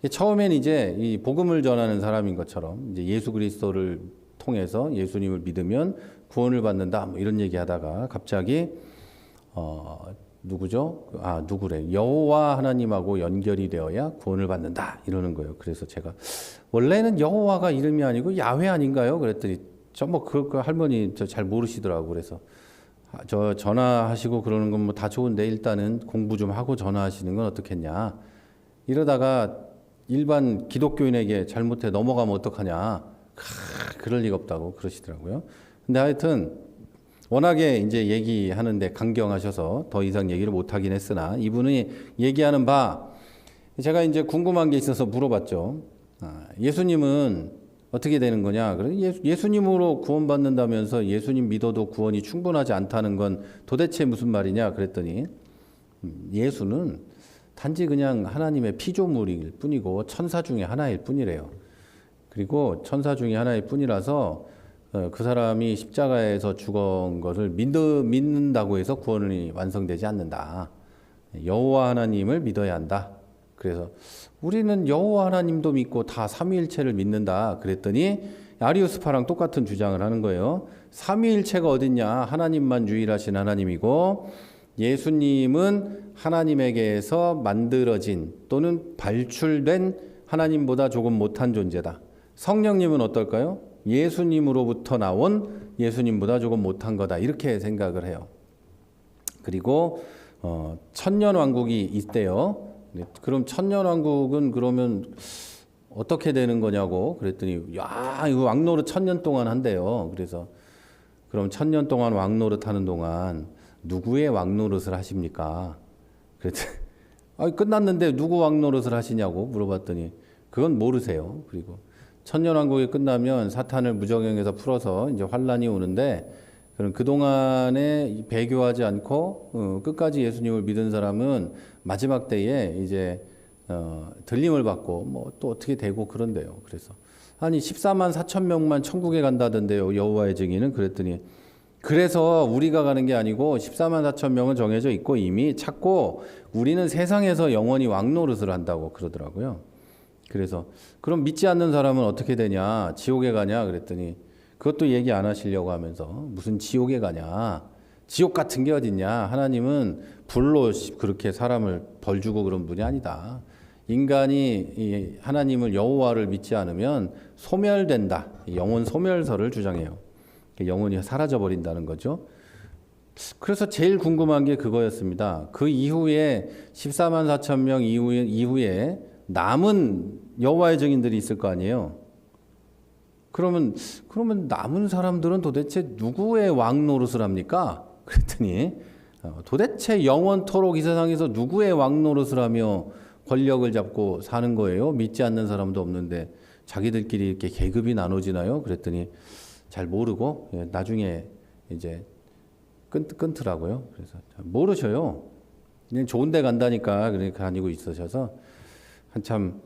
S1: 처음엔 이제 이 복음을 전하는 사람인 것처럼 이제 예수 그리스도를 통해서 예수님을 믿으면 구원을 받는다 뭐 이런 얘기하다가 갑자기 누구죠? 누구래? 여호와 하나님하고 연결이 되어야 구원을 받는다 이러는 거예요. 그래서 제가 원래는 여호와가 이름이 아니고 야훼 아닌가요? 그랬더니 그 할머니 저 잘 모르시더라고. 그래서 저 전화하시고 그러는 건 뭐 다 좋은데 일단은 공부 좀 하고 전화하시는 건 어떻겠냐. 이러다가 일반 기독교인에게 잘못해 넘어가면 어떡하냐. 그럴 리가 없다고 그러시더라고요. 근데 하여튼 워낙에 이제 얘기하는데 강경하셔서 더 이상 얘기를 못 하긴 했으나 이분이 얘기하는 바 제가 이제 궁금한 게 있어서 물어봤죠. 예수님은 어떻게 되는 거냐? 예수님으로 구원받는다면서 예수님 믿어도 구원이 충분하지 않다는 건 도대체 무슨 말이냐? 그랬더니 예수는 단지 그냥 하나님의 피조물일 뿐이고 천사 중에 하나일 뿐이래요. 그리고 천사 중에 하나일 뿐이라서 그 사람이 십자가에서 죽은 것을 믿는다고 해서 구원이 완성되지 않는다. 여호와 하나님을 믿어야 한다. 그래서 우리는 여호와 하나님도 믿고 다 삼위일체를 믿는다. 그랬더니 아리우스파랑 똑같은 주장을 하는 거예요. 삼위일체가 어딨냐? 하나님만 유일하신 하나님이고 예수님은 하나님에게서 만들어진 또는 발출된 하나님보다 조금 못한 존재다. 성령님은 어떨까요? 예수님으로부터 나온 예수님보다 조금 못한 거다. 이렇게 생각을 해요. 그리고 천년왕국이 있대요. 그럼 천년왕국은 그러면 어떻게 되는 거냐고 그랬더니 이거 왕노릇 1000년 동안 한대요. 그래서 그럼 1000년 동안 왕노릇 하는 동안 누구의 왕노릇을 하십니까? 그랬더니 끝났는데 누구 왕노릇을 하시냐고 물어봤더니 그건 모르세요. 그리고 천년왕국이 끝나면 사탄을 무정행에서 풀어서 이제 환란이 오는데 그럼 그동안에 배교하지 않고 끝까지 예수님을 믿은 사람은 마지막 때에 이제 들림을 받고 뭐 또 어떻게 되고 그런데요. 그래서 아니 14만 4천 명만 천국에 간다던데요. 여호와의 증인은 그랬더니 그래서 우리가 가는 게 아니고 14만 4천 명은 정해져 있고 이미 찾고 우리는 세상에서 영원히 왕노릇을 한다고 그러더라고요. 그래서 그럼 믿지 않는 사람은 어떻게 되냐? 지옥에 가냐? 그랬더니 그것도 얘기 안 하시려고 하면서 무슨 지옥에 가냐? 지옥 같은 게 어딨냐? 하나님은 불로 그렇게 사람을 벌 주고 그런 분이 아니다. 인간이 하나님을 여호와를 믿지 않으면 소멸된다. 영혼 소멸설을 주장해요. 영혼이 사라져 버린다는 거죠. 그래서 제일 궁금한 게 그거였습니다. 그 이후에 14만 4천 명 이후에 남은 여호와의 증인들이 있을 거 아니에요. 그러면 남은 사람들은 도대체 누구의 왕 노릇을 합니까? 그랬더니 도대체 영원토록 이 세상에서 누구의 왕 노릇을 하며 권력을 잡고 사는 거예요? 믿지 않는 사람도 없는데 자기들끼리 이렇게 계급이 나눠지나요? 그랬더니 잘 모르고 나중에 이제 끊더라고요. 그래서 모르셔요. 그냥 좋은 데 간다니까 그러니까 다니고 있으셔서 한참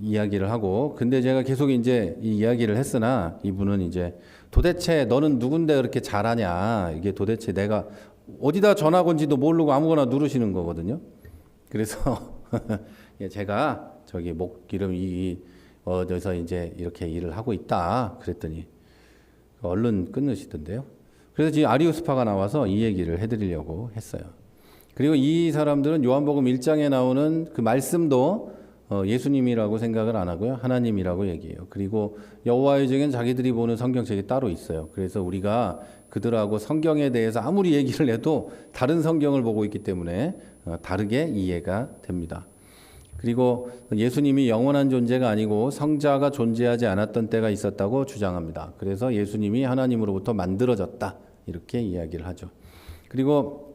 S1: 이야기를 하고 근데 제가 계속 이제 이 이야기를 했으나 이분은 이제 도대체 너는 누군데 그렇게 잘하냐 이게 도대체 내가 어디다 전화 건지도 모르고 아무거나 누르시는 거거든요. 그래서 제가 저기 목기름 어디서 이제 이렇게 일을 하고 있다 그랬더니 얼른 끊으시던데요. 그래서 지금 아리우스파가 나와서 이 얘기를 해드리려고 했어요. 그리고 이 사람들은 요한복음 1장에 나오는 그 말씀도 예수님이라고 생각을 안 하고요. 하나님이라고 얘기해요. 그리고 여호와의 증인 자기들이 보는 성경책이 따로 있어요. 그래서 우리가 그들하고 성경에 대해서 아무리 얘기를 해도 다른 성경을 보고 있기 때문에 다르게 이해가 됩니다. 그리고 예수님이 영원한 존재가 아니고 성자가 존재하지 않았던 때가 있었다고 주장합니다. 그래서 예수님이 하나님으로부터 만들어졌다. 이렇게 이야기를 하죠. 그리고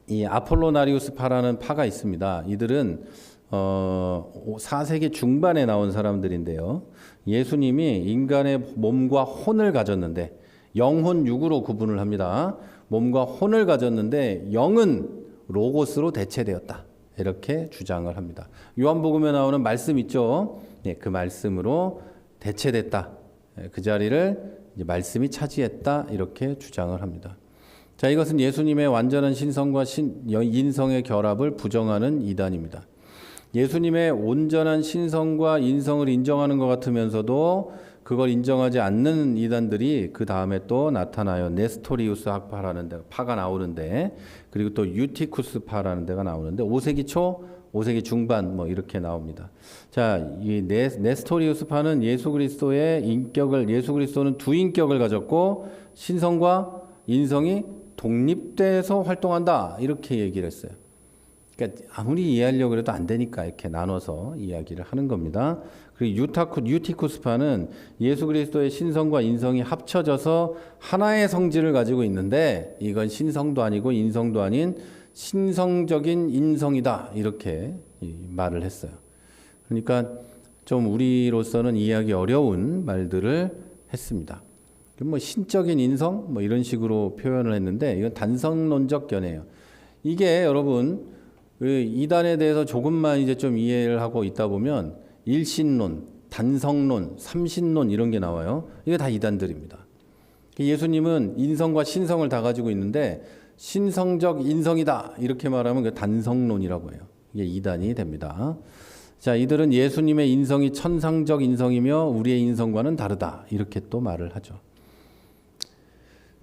S1: 이 아폴로나리우스파라는 파가 있습니다. 이들은 4세기 중반에 나온 사람들인데요. 예수님이 인간의 몸과 혼을 가졌는데 영혼 육으로 구분을 합니다. 몸과 혼을 가졌는데 영은 로고스로 대체되었다. 이렇게 주장을 합니다. 요한복음에 나오는 말씀 있죠. 그 말씀으로 대체됐다. 그 자리를 이제 말씀이 차지했다. 이렇게 주장을 합니다. 자, 이것은 예수님의 완전한 신성과 인성의 결합을 부정하는 이단입니다. 예수님의 온전한 신성과 인성을 인정하는 것 같으면서도 그걸 인정하지 않는 이단들이 그 다음에 또 나타나요. 네스토리우스 학파라는 파가 나오는데 그리고 또 유티쿠스 파라는 데가 나오는데 5세기 초, 5세기 중반 뭐 이렇게 나옵니다. 자, 이 네스토리우스 파는 예수 그리스도는 두 인격을 가졌고 신성과 인성이 독립돼서 활동한다 이렇게 얘기를 했어요. 그러니까 아무리 이해하려고 해도 안 되니까 이렇게 나눠서 이야기를 하는 겁니다. 그리고 유티쿠스파는 예수 그리스도의 신성과 인성이 합쳐져서 하나의 성질을 가지고 있는데 이건 신성도 아니고 인성도 아닌 신성적인 인성이다 이렇게 말을 했어요. 그러니까 좀 우리로서는 이해하기 어려운 말들을 했습니다. 뭐 신적인 인성 뭐 이런 식으로 표현을 했는데 이건 단성론적 견해예요. 이게 여러분 이단에 대해서 조금만 이제 좀 이해를 하고 있다 보면 일신론, 단성론, 삼신론 이런 게 나와요. 이게 다 이단들입니다. 예수님은 인성과 신성을 다 가지고 있는데 신성적 인성이다 이렇게 말하면 그 단성론이라고 해요. 이게 이단이 됩니다. 자, 이들은 예수님의 인성이 천상적 인성이며 우리의 인성과는 다르다 이렇게 또 말을 하죠.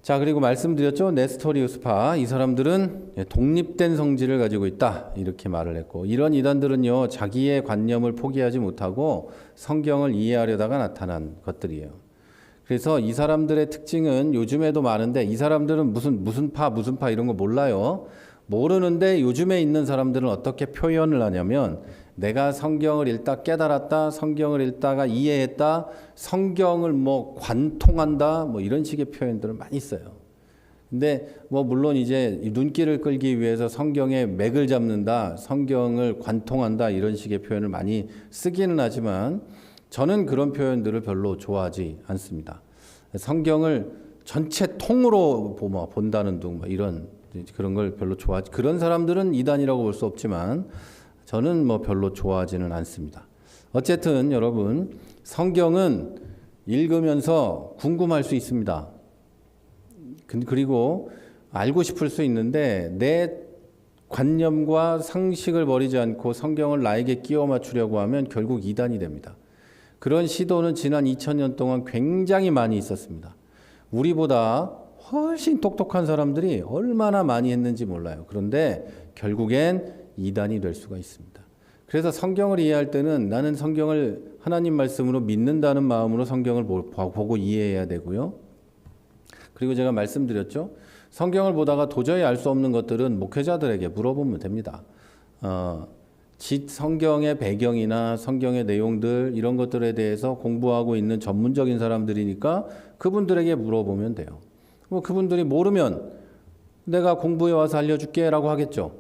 S1: 자, 그리고 말씀드렸죠. 네스토리우스파 이 사람들은 독립된 성질을 가지고 있다 이렇게 말을 했고 이런 이단들은요 자기의 관념을 포기하지 못하고 성경을 이해하려다가 나타난 것들이에요. 그래서 이 사람들의 특징은 요즘에도 많은데 이 사람들은 무슨 파 이런 거 몰라요. 모르는데 요즘에 있는 사람들은 어떻게 표현을 하냐면 내가 성경을 읽다 깨달았다, 성경을 읽다가 이해했다, 성경을 뭐 관통한다, 뭐 이런 식의 표현들을 많이 써요. 근데 뭐 물론 이제 눈길을 끌기 위해서 성경에 맥을 잡는다, 성경을 관통한다 이런 식의 표현을 많이 쓰기는 하지만 저는 그런 표현들을 별로 좋아하지 않습니다. 성경을 전체 통으로 본다는 둥 이런 그런 걸 별로 좋아하지. 그런 사람들은 이단이라고 볼 수 없지만 저는 뭐 별로 좋아하지는 않습니다. 어쨌든 여러분 성경은 읽으면서 궁금할 수 있습니다. 그리고 알고 싶을 수 있는데 내 관념과 상식을 버리지 않고 성경을 나에게 끼워 맞추려고 하면 결국 이단이 됩니다. 그런 시도는 지난 2000년 동안 굉장히 많이 있었습니다. 우리보다 훨씬 똑똑한 사람들이 얼마나 많이 했는지 몰라요. 그런데 결국엔 이단이 될 수가 있습니다. 그래서 성경을 이해할 때는 나는 성경을 하나님 말씀으로 믿는다는 마음으로 성경을 보고 이해해야 되고요. 그리고 제가 말씀드렸죠. 성경을 보다가 도저히 알 수 없는 것들은 목회자들에게 물어보면 됩니다. 성경의 배경이나 성경의 내용들 이런 것들에 대해서 공부하고 있는 전문적인 사람들이니까 그분들에게 물어보면 돼요. 그분들이 모르면 내가 공부해 와서 알려줄게 라고 하겠죠.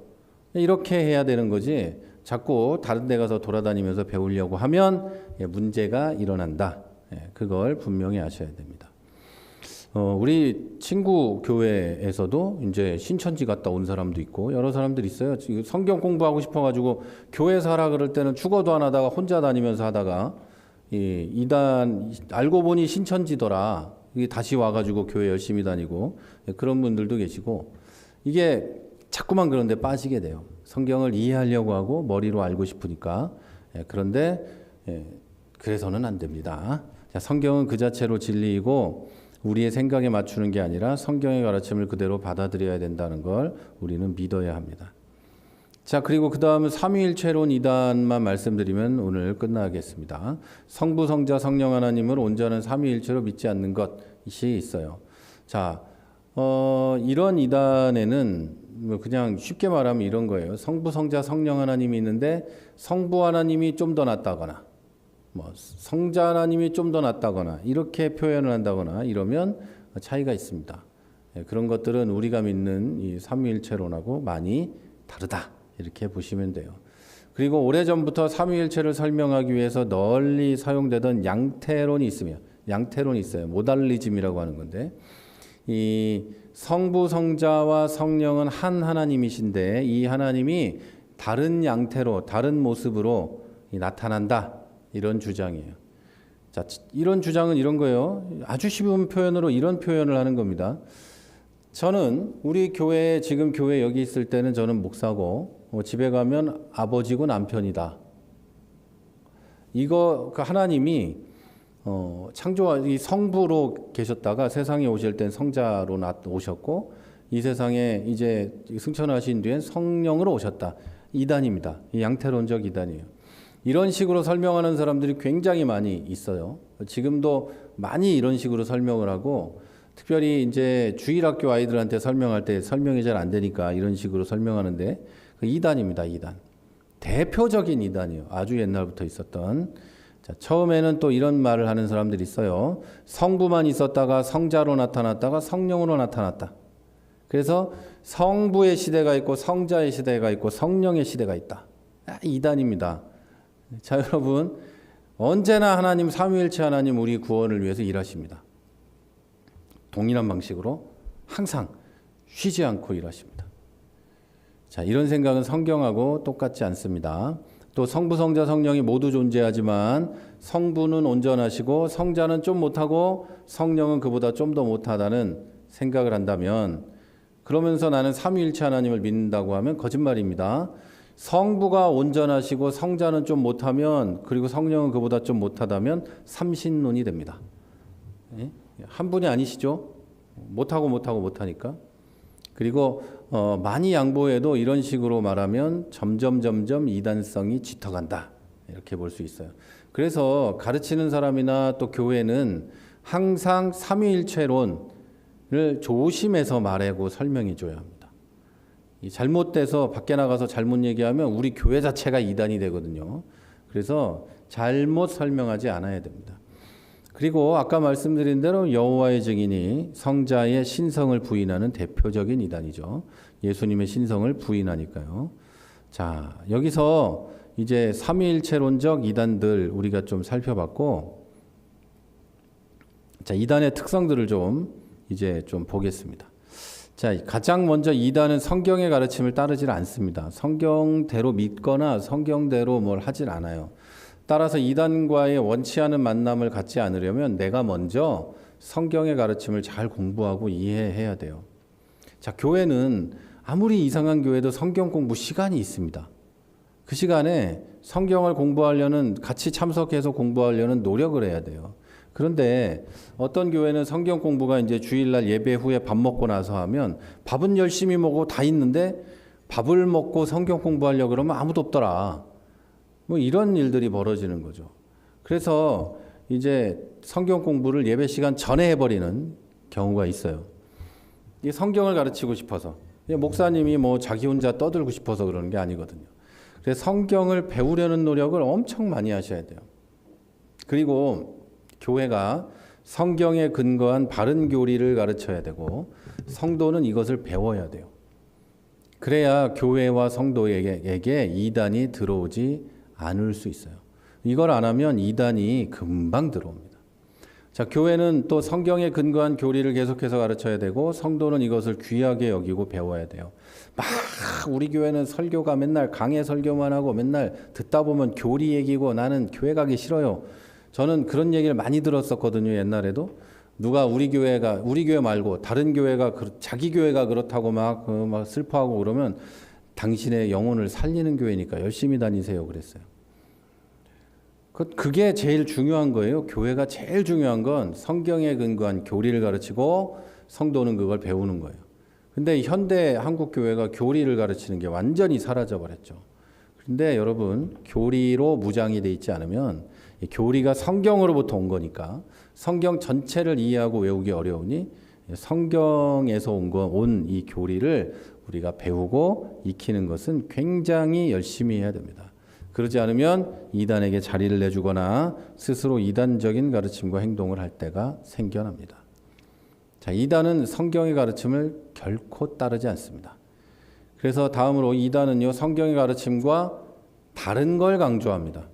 S1: 이렇게 해야 되는 거지 자꾸 다른 데 가서 돌아다니면서 배우려고 하면 문제가 일어난다. 그걸 분명히 아셔야 됩니다. 우리 친구 교회에서도 이제 신천지 갔다 온 사람도 있고 여러 사람들이 있어요. 성경 공부하고 싶어가지고 교회에서 하라 그럴 때는 죽어도 안 하다가 혼자 다니면서 하다가 이단 알고 보니 신천지더라. 다시 와가지고 교회 열심히 다니고 그런 분들도 계시고 이게 자꾸만 그런 데 빠지게 돼요. 성경을 이해하려고 하고 머리로 알고 싶으니까. 그런데 그래서는 안 됩니다. 성경은 그 자체로 진리이고 우리의 생각에 맞추는 게 아니라 성경의 가르침을 그대로 받아들여야 된다는 걸 우리는 믿어야 합니다. 자, 그리고 그 다음은 삼위일체론 이단만 말씀드리면 오늘 끝나겠습니다. 성부, 성자, 성령 하나님을 온전한 삼위일체로 믿지 않는 것이 있어요. 자, 이런 이단에는 그냥 쉽게 말하면 이런 거예요. 성부, 성자, 성령 하나님이 있는데 성부 하나님이 좀 더 낫다거나 성자 하나님이 좀 더 낫다거나 이렇게 표현을 한다거나 이러면 차이가 있습니다. 그런 것들은 우리가 믿는 이 삼위일체론하고 많이 다르다 이렇게 보시면 돼요. 그리고 오래전부터 삼위일체를 설명하기 위해서 널리 사용되던 양태론이 있어요. 모달리즘이라고 하는 건데 이 성부, 성자와 성령은 한 하나님이신데 이 하나님이 다른 양태로 다른 모습으로 나타난다. 이런 주장이에요. 자, 이런 주장은 이런 거예요. 아주 쉬운 표현으로 이런 표현을 하는 겁니다. 저는 우리 교회에 지금 교회 여기 있을 때는 저는 목사고 집에 가면 아버지고 남편이다. 이거 그 하나님이 이 성부로 계셨다가 세상에 오실 땐 성자로 오셨고 이 세상에 이제 승천하신 뒤엔 성령으로 오셨다. 이단입니다. 이 양태론적 이단이에요. 이런 식으로 설명하는 사람들이 굉장히 많이 있어요. 지금도 많이 이런 식으로 설명을 하고 특별히 이제 주일학교 아이들한테 설명할 때 설명이 잘 안 되니까 이런 식으로 설명하는데 그 이단입니다. 이단. 대표적인 이단이에요. 아주 옛날부터 있었던. 자, 처음에는 또 이런 말을 하는 사람들이 있어요. 성부만 있었다가 성자로 나타났다가 성령으로 나타났다. 그래서 성부의 시대가 있고 성자의 시대가 있고 성령의 시대가 있다. 이단입니다. 자, 여러분 언제나 하나님 삼위일체 하나님 우리 구원을 위해서 일하십니다. 동일한 방식으로 항상 쉬지 않고 일하십니다. 자, 이런 생각은 성경하고 똑같지 않습니다. 또 성부, 성자, 성령이 모두 존재하지만 성부는 온전하시고 성자는 좀 못하고 성령은 그보다 좀 더 못하다는 생각을 한다면 그러면서 나는 삼위일체 하나님을 믿는다고 하면 거짓말입니다. 성부가 온전하시고 성자는 좀 못하면 그리고 성령은 그보다 좀 못하다면 삼신론이 됩니다. 한 분이 아니시죠? 못하니까. 그리고 많이 양보해도 이런 식으로 말하면 점점 이단성이 짙어간다. 이렇게 볼 수 있어요. 그래서 가르치는 사람이나 또 교회는 항상 삼위일체론을 조심해서 말하고 설명해 줘야 합니다. 잘못돼서 밖에 나가서 잘못 얘기하면 우리 교회 자체가 이단이 되거든요. 그래서 잘못 설명하지 않아야 됩니다. 그리고 아까 말씀드린 대로 여호와의 증인이 성자의 신성을 부인하는 대표적인 이단이죠. 예수님의 신성을 부인하니까요. 자, 여기서 이제 삼위일체론적 이단들 우리가 좀 살펴봤고, 자, 이단의 특성들을 이제 좀 보겠습니다. 자, 가장 먼저 이단은 성경의 가르침을 따르질 않습니다. 성경대로 믿거나 성경대로 뭘 하질 않아요. 따라서 이단과의 원치 않은 만남을 갖지 않으려면 내가 먼저 성경의 가르침을 잘 공부하고 이해해야 돼요. 자, 교회는 아무리 이상한 교회도 성경 공부 시간이 있습니다. 그 시간에 성경을 공부하려는, 같이 참석해서 공부하려는 노력을 해야 돼요. 그런데 어떤 교회는 성경 공부가 이제 주일날 예배 후에 밥 먹고 나서 하면, 밥은 열심히 먹고 다 있는데 밥을 먹고 성경 공부하려고 그러면 아무도 없더라. 뭐 이런 일들이 벌어지는 거죠. 그래서 이제 성경 공부를 예배 시간 전에 해버리는 경우가 있어요. 이 성경을 가르치고 싶어서. 목사님이 뭐 자기 혼자 떠들고 싶어서 그러는 게 아니거든요. 그래서 성경을 배우려는 노력을 엄청 많이 하셔야 돼요. 그리고 교회가 성경에 근거한 바른 교리를 가르쳐야 되고, 성도는 이것을 배워야 돼요. 그래야 교회와 성도에게 이단이 들어오지 않을 수 있어요. 이걸 안 하면 이단이 금방 들어옵니다. 자, 교회는 또 성경에 근거한 교리를 계속해서 가르쳐야 되고, 성도는 이것을 귀하게 여기고 배워야 돼요. 막 우리 교회는 설교가 맨날 강해 설교만 하고 맨날 듣다 보면 교리 얘기고 나는 교회 가기 싫어요. 저는 그런 얘기를 많이 들었었거든요. 옛날에도 누가 우리 교회 말고 다른 교회가 자기 교회가 그렇다고 막 슬퍼하고 그러면, 당신의 영혼을 살리는 교회니까 열심히 다니세요 그랬어요. 그게 제일 중요한 거예요. 교회가 제일 중요한 건 성경에 근거한 교리를 가르치고, 성도는 그걸 배우는 거예요. 근데 현대 한국 교회가 교리를 가르치는 게 완전히 사라져 버렸죠. 근데 여러분, 교리로 무장이 돼 있지 않으면, 교리가 성경으로부터 온 거니까 성경 전체를 이해하고 외우기 어려우니, 성경에서 온 이 교리를 우리가 배우고 익히는 것은 굉장히 열심히 해야 됩니다. 그러지 않으면 이단에게 자리를 내주거나 스스로 이단적인 가르침과 행동을 할 때가 생겨납니다. 자, 이단은 성경의 가르침을 결코 따르지 않습니다. 그래서 다음으로 이단은요, 성경의 가르침과 다른 걸 강조합니다.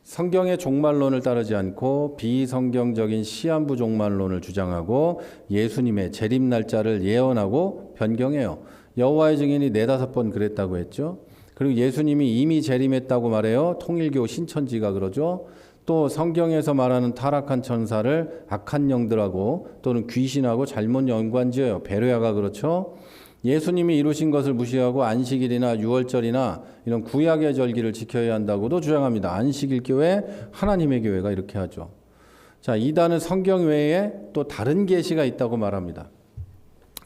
S1: 성경의 종말론을 따르지 않고 비성경적인 시한부 종말론을 주장하고, 예수님의 재림 날짜를 예언하고 변경해요. 여호와의 증인이 4-5번 그랬다고 했죠. 그리고 예수님이 이미 재림했다고 말해요. 통일교 신천지가 그러죠. 또 성경에서 말하는 타락한 천사를 악한 영들하고 또는 귀신하고 잘못 연관지어요. 베레아가 그렇죠. 예수님이 이루신 것을 무시하고 안식일이나 유월절이나 이런 구약의 절기를 지켜야 한다고도 주장합니다. 안식일 교회, 하나님의 교회가 이렇게 하죠. 자, 이단은 성경 외에 또 다른 계시가 있다고 말합니다.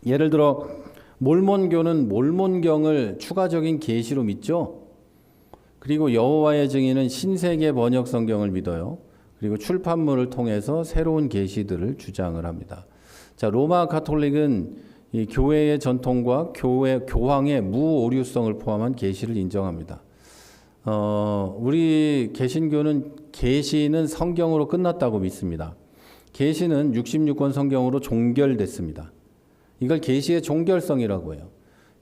S1: 예를 들어 몰몬교는 몰몬경을 추가적인 계시로 믿죠. 그리고 여호와의 증인은 신세계 번역 성경을 믿어요. 그리고 출판물을 통해서 새로운 계시들을 주장을 합니다. 자, 로마 가톨릭은 이 교회의 전통과 교황의 무오류성을 포함한 계시를 인정합니다. 우리 개신교는 계시는 성경으로 끝났다고 믿습니다. 계시는 66권 성경으로 종결됐습니다. 이걸 계시의 종결성이라고 해요.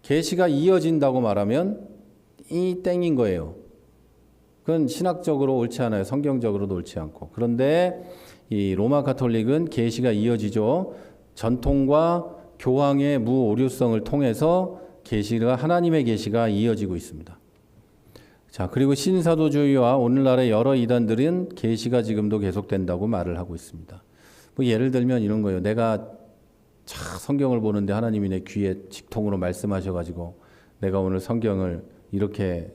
S1: 계시가 이어진다고 말하면 이 땡인 거예요. 그건 신학적으로 옳지 않아요. 성경적으로도 옳지 않고. 그런데 이 로마 가톨릭은 계시가 이어지죠. 전통과 교황의 무오류성을 통해서 계시가, 하나님의 계시가 이어지고 있습니다. 자, 그리고 신사도주의와 오늘날의 여러 이단들은 계시가 지금도 계속된다고 말을 하고 있습니다. 뭐 예를 들면 이런 거예요. 내가 성경을 보는데 하나님이 내 귀에 직통으로 말씀하셔가지고 내가 오늘 성경을 이렇게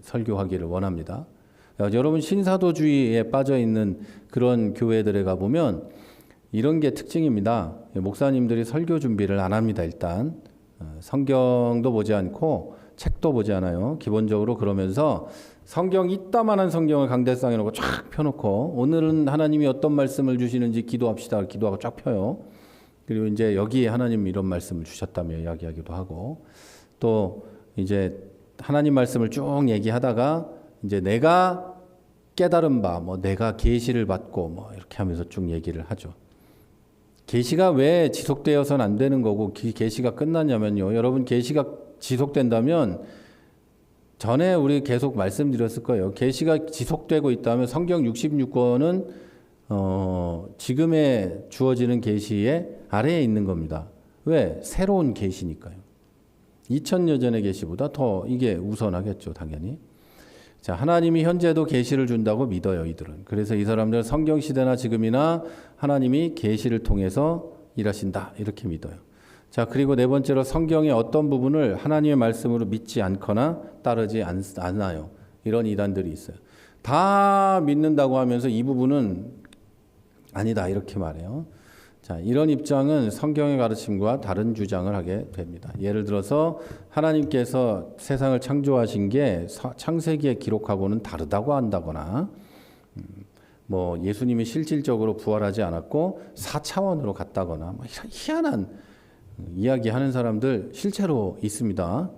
S1: 설교하기를 원합니다. 여러분, 신사도주의에 빠져 있는 그런 교회들에 가보면 이런 게 특징입니다. 목사님들이 설교 준비를 안 합니다. 일단 성경도 보지 않고 책도 보지 않아요. 기본적으로. 그러면서 성경 이따만한 성경을 강대상에 놓고 쫙 펴놓고, 오늘은 하나님이 어떤 말씀을 주시는지 기도합시다. 기도하고 쫙 펴요. 그리고 이제 여기에 하나님 이런 말씀을 주셨다며 이야기하기도 하고, 또 이제 하나님 말씀을 쭉 얘기하다가 이제 내가 깨달은 바, 내가 계시를 받고 이렇게 하면서 쭉 얘기를 하죠. 계시가 왜 지속되어서는 안 되는 거고 계시가 끝났냐면요. 여러분, 계시가 지속된다면 전에 우리 계속 말씀드렸을 거예요. 계시가 지속되고 있다면 성경 66권은 지금에 주어지는 계시의 아래에 있는 겁니다. 왜? 새로운 계시니까요. 2000년 전의 계시보다 더 이게 우선하겠죠, 당연히. 자, 하나님이 현재도 계시를 준다고 믿어요, 이들은. 그래서 이 사람들은 성경 시대나 지금이나 하나님이 계시를 통해서 일하신다, 이렇게 믿어요. 자, 그리고 네 번째로 성경의 어떤 부분을 하나님의 말씀으로 믿지 않거나 따르지 않아요. 이런 이단들이 있어요. 다 믿는다고 하면서 이 부분은 아니다, 이렇게 말해요. 자, 이런 입장은 성경의 가르침과 다른 주장을 하게 됩니다. 예를 들어서 하나님께서 세상을 창조하신 게 창세기에 기록하고는 다르다고 한다거나, 뭐 예수님이 실질적으로 부활하지 않았고 4차원으로 갔다거나, 뭐 희한한 이야기하는 사람들 실제로 있습니다.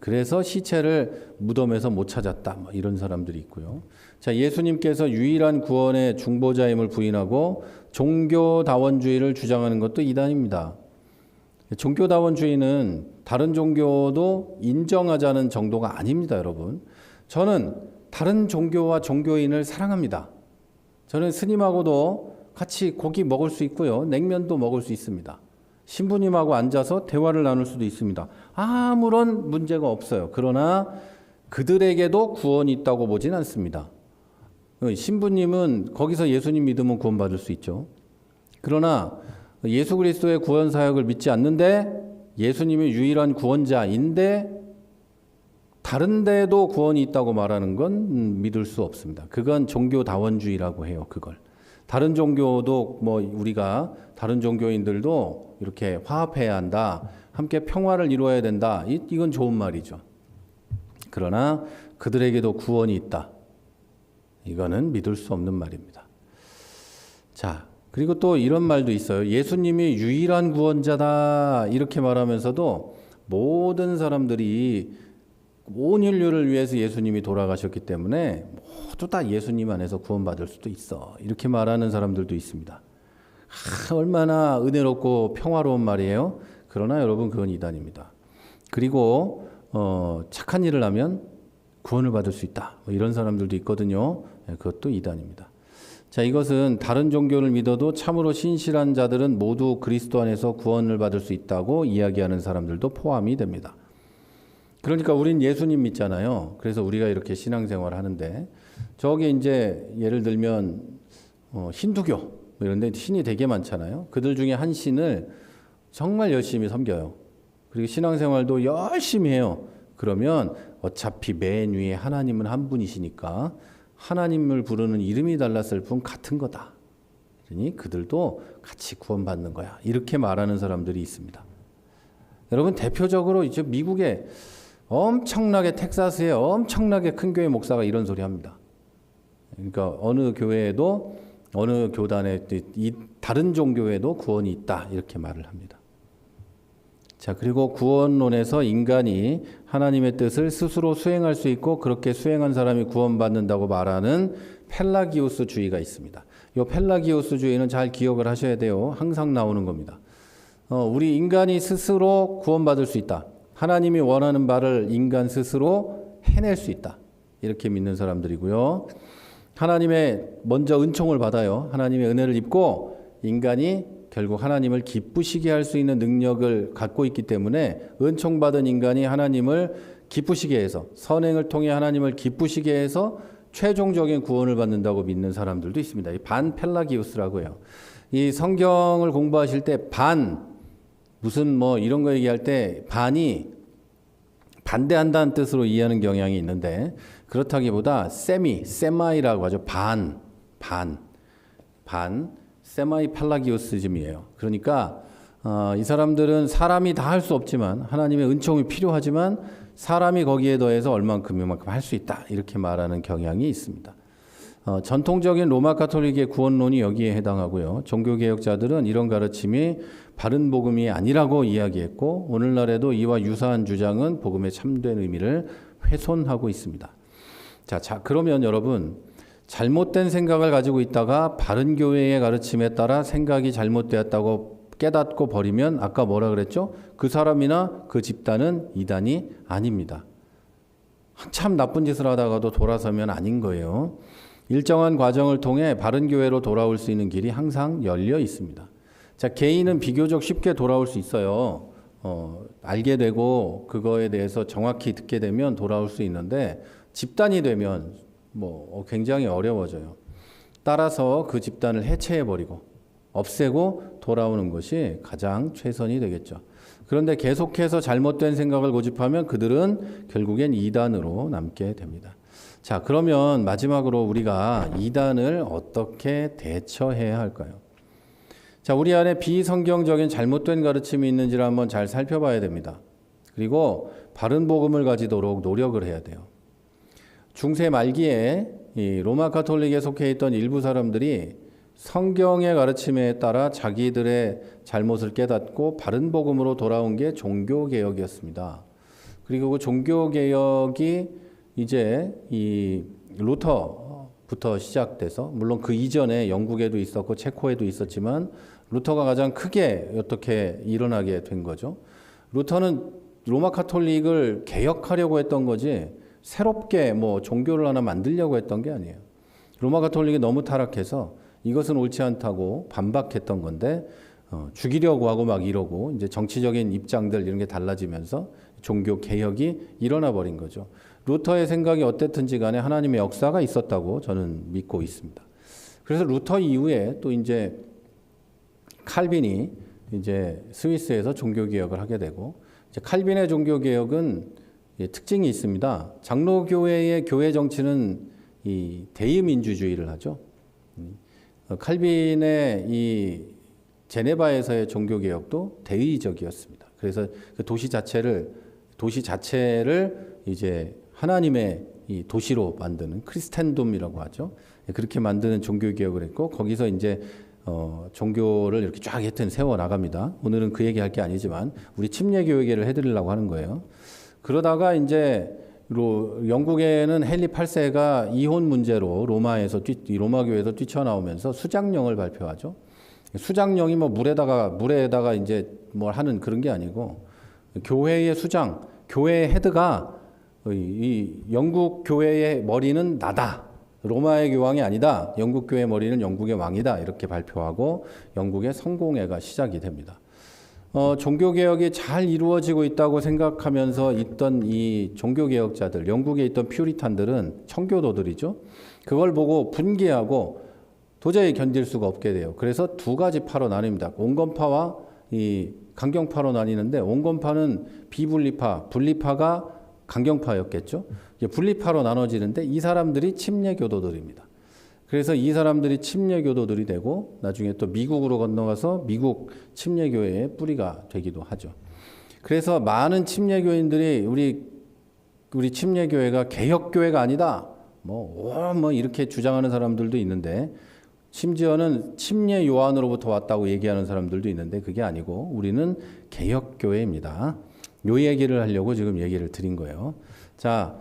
S1: 그래서 시체를 무덤에서 못 찾았다, 뭐 이런 사람들이 있고요. 자, 예수님께서 유일한 구원의 중보자임을 부인하고 종교다원주의를 주장하는 것도 이단입니다. 종교다원주의는 다른 종교도 인정하자는 정도가 아닙니다, 여러분. 저는 다른 종교와 종교인을 사랑합니다. 저는 스님하고도 같이 고기 먹을 수 있고요. 냉면도 먹을 수 있습니다. 신부님하고 앉아서 대화를 나눌 수도 있습니다. 아무런 문제가 없어요. 그러나 그들에게도 구원이 있다고 보진 않습니다. 신부님은 거기서 예수님 믿으면 구원받을 수 있죠. 그러나 예수 그리스도의 구원 사역을 믿지 않는데 예수님이 유일한 구원자인데 다른 데도 구원이 있다고 말하는 건 믿을 수 없습니다. 그건 종교다원주의라고 해요. 그걸. 다른 종교도 뭐 우리가 다른 종교인들도 이렇게 화합해야 한다. 함께 평화를 이루어야 된다. 이건 좋은 말이죠. 그러나 그들에게도 구원이 있다. 이거는 믿을 수 없는 말입니다. 자, 그리고 또 이런 말도 있어요. 예수님이 유일한 구원자다. 이렇게 말하면서도 모든 사람들이 온 인류를 위해서 예수님이 돌아가셨기 때문에 모두 다 예수님 안에서 구원받을 수도 있어. 이렇게 말하는 사람들도 있습니다. 얼마나 은혜롭고 평화로운 말이에요. 그러나 여러분 그건 이단입니다. 그리고 착한 일을 하면 구원을 받을 수 있다. 뭐 이런 사람들도 있거든요. 그것도 이단입니다. 자, 이것은 다른 종교를 믿어도 참으로 신실한 자들은 모두 그리스도 안에서 구원을 받을 수 있다고 이야기하는 사람들도 포함이 됩니다. 그러니까 우린 예수님 믿잖아요. 그래서 우리가 이렇게 신앙생활을 하는데 저게 이제 예를 들면 힌두교 뭐 이런 데 신이 되게 많잖아요. 그들 중에 한 신을 정말 열심히 섬겨요. 그리고 신앙생활도 열심히 해요. 그러면 어차피 맨 위에 하나님은 한 분이시니까 하나님을 부르는 이름이 달랐을 뿐 같은 거다. 그러니 그들도 같이 구원받는 거야. 이렇게 말하는 사람들이 있습니다. 여러분 대표적으로 이제 미국에 엄청나게 텍사스에 엄청나게 큰 교회 목사가 이런 소리 합니다. 그러니까 어느 교회에도 어느 교단에 다른 종교에도 구원이 있다 이렇게 말을 합니다. 자, 그리고 구원론에서 인간이 하나님의 뜻을 스스로 수행할 수 있고 그렇게 수행한 사람이 구원받는다고 말하는 펠라기우스주의가 있습니다. 이 펠라기우스주의는 잘 기억을 하셔야 돼요. 항상 나오는 겁니다. 우리 인간이 스스로 구원받을 수 있다. 하나님이 원하는 바를 인간 스스로 해낼 수 있다. 이렇게 믿는 사람들이고요. 하나님의 먼저 은총을 받아요. 하나님의 은혜를 입고 인간이 결국 하나님을 기쁘시게 할 수 있는 능력을 갖고 있기 때문에 은총받은 인간이 하나님을 기쁘시게 해서 선행을 통해 하나님을 기쁘시게 해서 최종적인 구원을 받는다고 믿는 사람들도 있습니다. 이 반펠라기우스라고 해요. 이 성경을 공부하실 때 무슨 뭐 이런 거 얘기할 때 반이 반대한다는 뜻으로 이해하는 경향이 있는데 그렇다기보다 세마이라고 하죠. 세마이 팔라기오스즘이에요. 그러니까 이 사람들은 사람이 다 할 수 없지만 하나님의 은총이 필요하지만 사람이 거기에 더해서 얼만큼 이만큼 할 수 있다. 이렇게 말하는 경향이 있습니다. 전통적인 로마 가톨릭의 구원론이 여기에 해당하고요. 종교개혁자들은 이런 가르침이 바른 복음이 아니라고 이야기했고 오늘날에도 이와 유사한 주장은 복음의 참된 의미를 훼손하고 있습니다. 자, 그러면 여러분 잘못된 생각을 가지고 있다가 바른 교회의 가르침에 따라 생각이 잘못되었다고 깨닫고 버리면 아까 뭐라 그랬죠? 그 사람이나 그 집단은 이단이 아닙니다. 한참 나쁜 짓을 하다가도 돌아서면 아닌 거예요. 일정한 과정을 통해 바른 교회로 돌아올 수 있는 길이 항상 열려 있습니다. 자, 개인은 비교적 쉽게 돌아올 수 있어요. 알게 되고 그거에 대해서 정확히 듣게 되면 돌아올 수 있는데 집단이 되면 굉장히 어려워져요. 따라서 그 집단을 해체해버리고 없애고 돌아오는 것이 가장 최선이 되겠죠. 그런데 계속해서 잘못된 생각을 고집하면 그들은 결국엔 이단으로 남게 됩니다. 자, 그러면 마지막으로 우리가 이단을 어떻게 대처해야 할까요? 자, 우리 안에 비성경적인 잘못된 가르침이 있는지를 한번 잘 살펴봐야 됩니다. 그리고 바른 복음을 가지도록 노력을 해야 돼요. 중세 말기에 이 로마 가톨릭에 속해 있던 일부 사람들이 성경의 가르침에 따라 자기들의 잘못을 깨닫고 바른 복음으로 돌아온 게 종교개혁이었습니다. 그리고 그 종교개혁이 이제 이 루터부터 시작돼서, 물론 그 이전에 영국에도 있었고 체코에도 있었지만 루터가 가장 크게 어떻게 일어나게 된 거죠. 루터는 로마 가톨릭을 개혁하려고 했던 거지 새롭게 종교를 하나 만들려고 했던 게 아니에요. 로마 가톨릭이 너무 타락해서 이것은 옳지 않다고 반박했던 건데 죽이려고 하고 막 이러고 이제 정치적인 입장들 이런 게 달라지면서 종교 개혁이 일어나 버린 거죠. 루터의 생각이 어땠든지 간에 하나님의 역사가 있었다고 저는 믿고 있습니다. 그래서 루터 이후에 또 이제 칼빈이 이제 스위스에서 종교 개혁을 하게 되고, 이제 칼빈의 종교 개혁은 특징이 있습니다. 장로교회의 교회 정치는 이 대의민주주의를 하죠. 칼빈의 이 제네바에서의 종교 개혁도 대의적이었습니다. 그래서 그 도시 자체를 이제 하나님의 이 도시로 만드는 크리스텐돔이라고 하죠. 그렇게 만드는 종교 개혁을 했고, 거기서 이제 종교를 이렇게 쫙 하여튼 세워 나갑니다. 오늘은 그 얘기할 게 아니지만 우리 침례교회를 해드리려고 하는 거예요. 그러다가 이제 영국에는 헨리 8세가 이혼 문제로 로마 교회에서 뛰쳐나오면서 수장령을 발표하죠. 수장령이 물에다가 이제 하는 그런 게 아니고, 교회의 수장, 교회의 헤드가 이 영국 교회의 머리는 나다. 로마의 교황이 아니다. 영국 교회의 머리는 영국의 왕이다. 이렇게 발표하고 영국의 성공회가 시작이 됩니다. 종교개혁이 잘 이루어지고 있다고 생각하면서 있던 이 종교개혁자들, 영국에 있던 퓨리탄들은 청교도들이죠. 그걸 보고 분개하고 도저히 견딜 수가 없게 돼요. 그래서 두 가지 파로 나뉩니다. 온건파와 이 강경파로 나뉘는데, 온건파는 비분리파, 분리파가 강경파였겠죠. 분리파로 나눠지는데 이 사람들이 침례교도들입니다. 그래서 이 사람들이 침례교도들이 되고 나중에 또 미국으로 건너가서 미국 침례교회의 뿌리가 되기도 하죠. 그래서 많은 침례교인들이 우리 침례교회가 개혁교회가 아니다. 이렇게 주장하는 사람들도 있는데, 심지어는 침례 요한으로부터 왔다고 얘기하는 사람들도 있는데 그게 아니고 우리는 개혁교회입니다. 요 얘기를 하려고 지금 얘기를 드린 거예요. 자,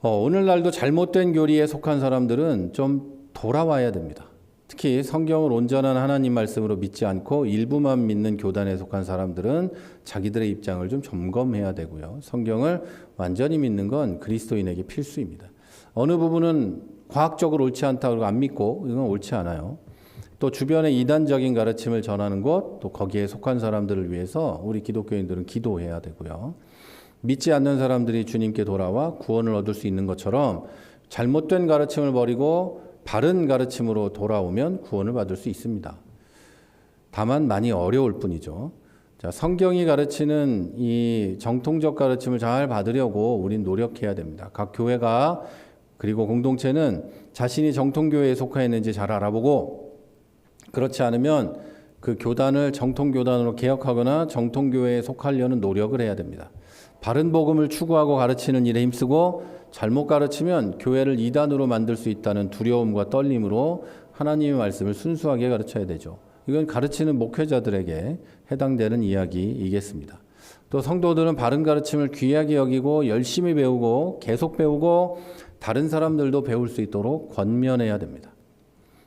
S1: 오늘날도 잘못된 교리에 속한 사람들은 좀 돌아와야 됩니다. 특히 성경을 온전한 하나님 말씀으로 믿지 않고 일부만 믿는 교단에 속한 사람들은 자기들의 입장을 좀 점검해야 되고요. 성경을 완전히 믿는 건 그리스도인에게 필수입니다. 어느 부분은 과학적으로 옳지 않다고 안 믿고 이건 옳지 않아요. 또 주변에 이단적인 가르침을 전하는 곳, 또 거기에 속한 사람들을 위해서 우리 기독교인들은 기도해야 되고요. 믿지 않는 사람들이 주님께 돌아와 구원을 얻을 수 있는 것처럼 잘못된 가르침을 버리고 바른 가르침으로 돌아오면 구원을 받을 수 있습니다. 다만 많이 어려울 뿐이죠. 자, 성경이 가르치는 이 정통적 가르침을 잘 받으려고 우린 노력해야 됩니다. 각 교회가 그리고 공동체는 자신이 정통교회에 속하였는지 잘 알아보고, 그렇지 않으면 그 교단을 정통교단으로 개혁하거나 정통교회에 속하려는 노력을 해야 됩니다. 바른 복음을 추구하고 가르치는 일에 힘쓰고 잘못 가르치면 교회를 이단으로 만들 수 있다는 두려움과 떨림으로 하나님의 말씀을 순수하게 가르쳐야 되죠. 이건 가르치는 목회자들에게 해당되는 이야기이겠습니다. 또 성도들은 바른 가르침을 귀하게 여기고 열심히 배우고 계속 배우고 다른 사람들도 배울 수 있도록 권면해야 됩니다.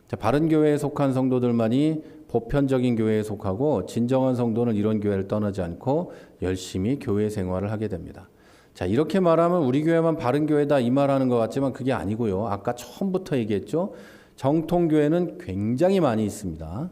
S1: 자, 바른 교회에 속한 성도들만이 보편적인 교회에 속하고, 진정한 성도는 이런 교회를 떠나지 않고 열심히 교회 생활을 하게 됩니다. 자, 이렇게 말하면 우리 교회만 바른 교회다 이 말하는 것 같지만 그게 아니고요. 아까 처음부터 얘기했죠. 정통교회는 굉장히 많이 있습니다.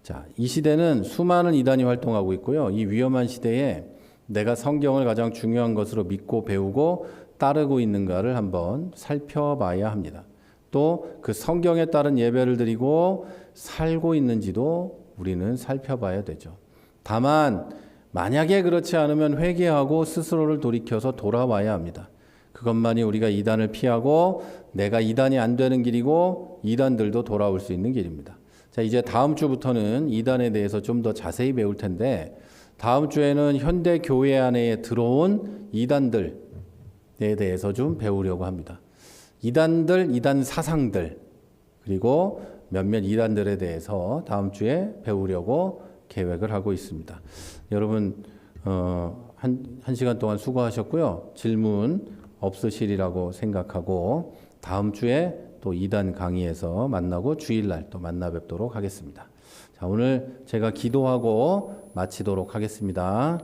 S1: 자, 이 시대는 수많은 이단이 활동하고 있고요. 이 위험한 시대에 내가 성경을 가장 중요한 것으로 믿고 배우고 따르고 있는가를 한번 살펴봐야 합니다. 또 그 성경에 따른 예배를 드리고 살고 있는지도 우리는 살펴봐야 되죠. 다만 만약에 그렇지 않으면 회개하고 스스로를 돌이켜서 돌아와야 합니다. 그것만이 우리가 이단을 피하고 내가 이단이 안 되는 길이고 이단들도 돌아올 수 있는 길입니다. 자, 이제 다음 주부터는 이단에 대해서 좀 더 자세히 배울 텐데 다음 주에는 현대 교회 안에 들어온 이단들에 대해서 좀 배우려고 합니다. 이단들, 이단 사상들, 그리고 몇몇 이단들에 대해서 다음 주에 배우려고 계획을 하고 있습니다. 여러분 한 시간 동안 수고하셨고요. 질문 없으시리라고 생각하고 다음 주에 또 이단 강의에서 만나고 주일날 또 만나 뵙도록 하겠습니다. 자, 오늘 제가 기도하고 마치도록 하겠습니다.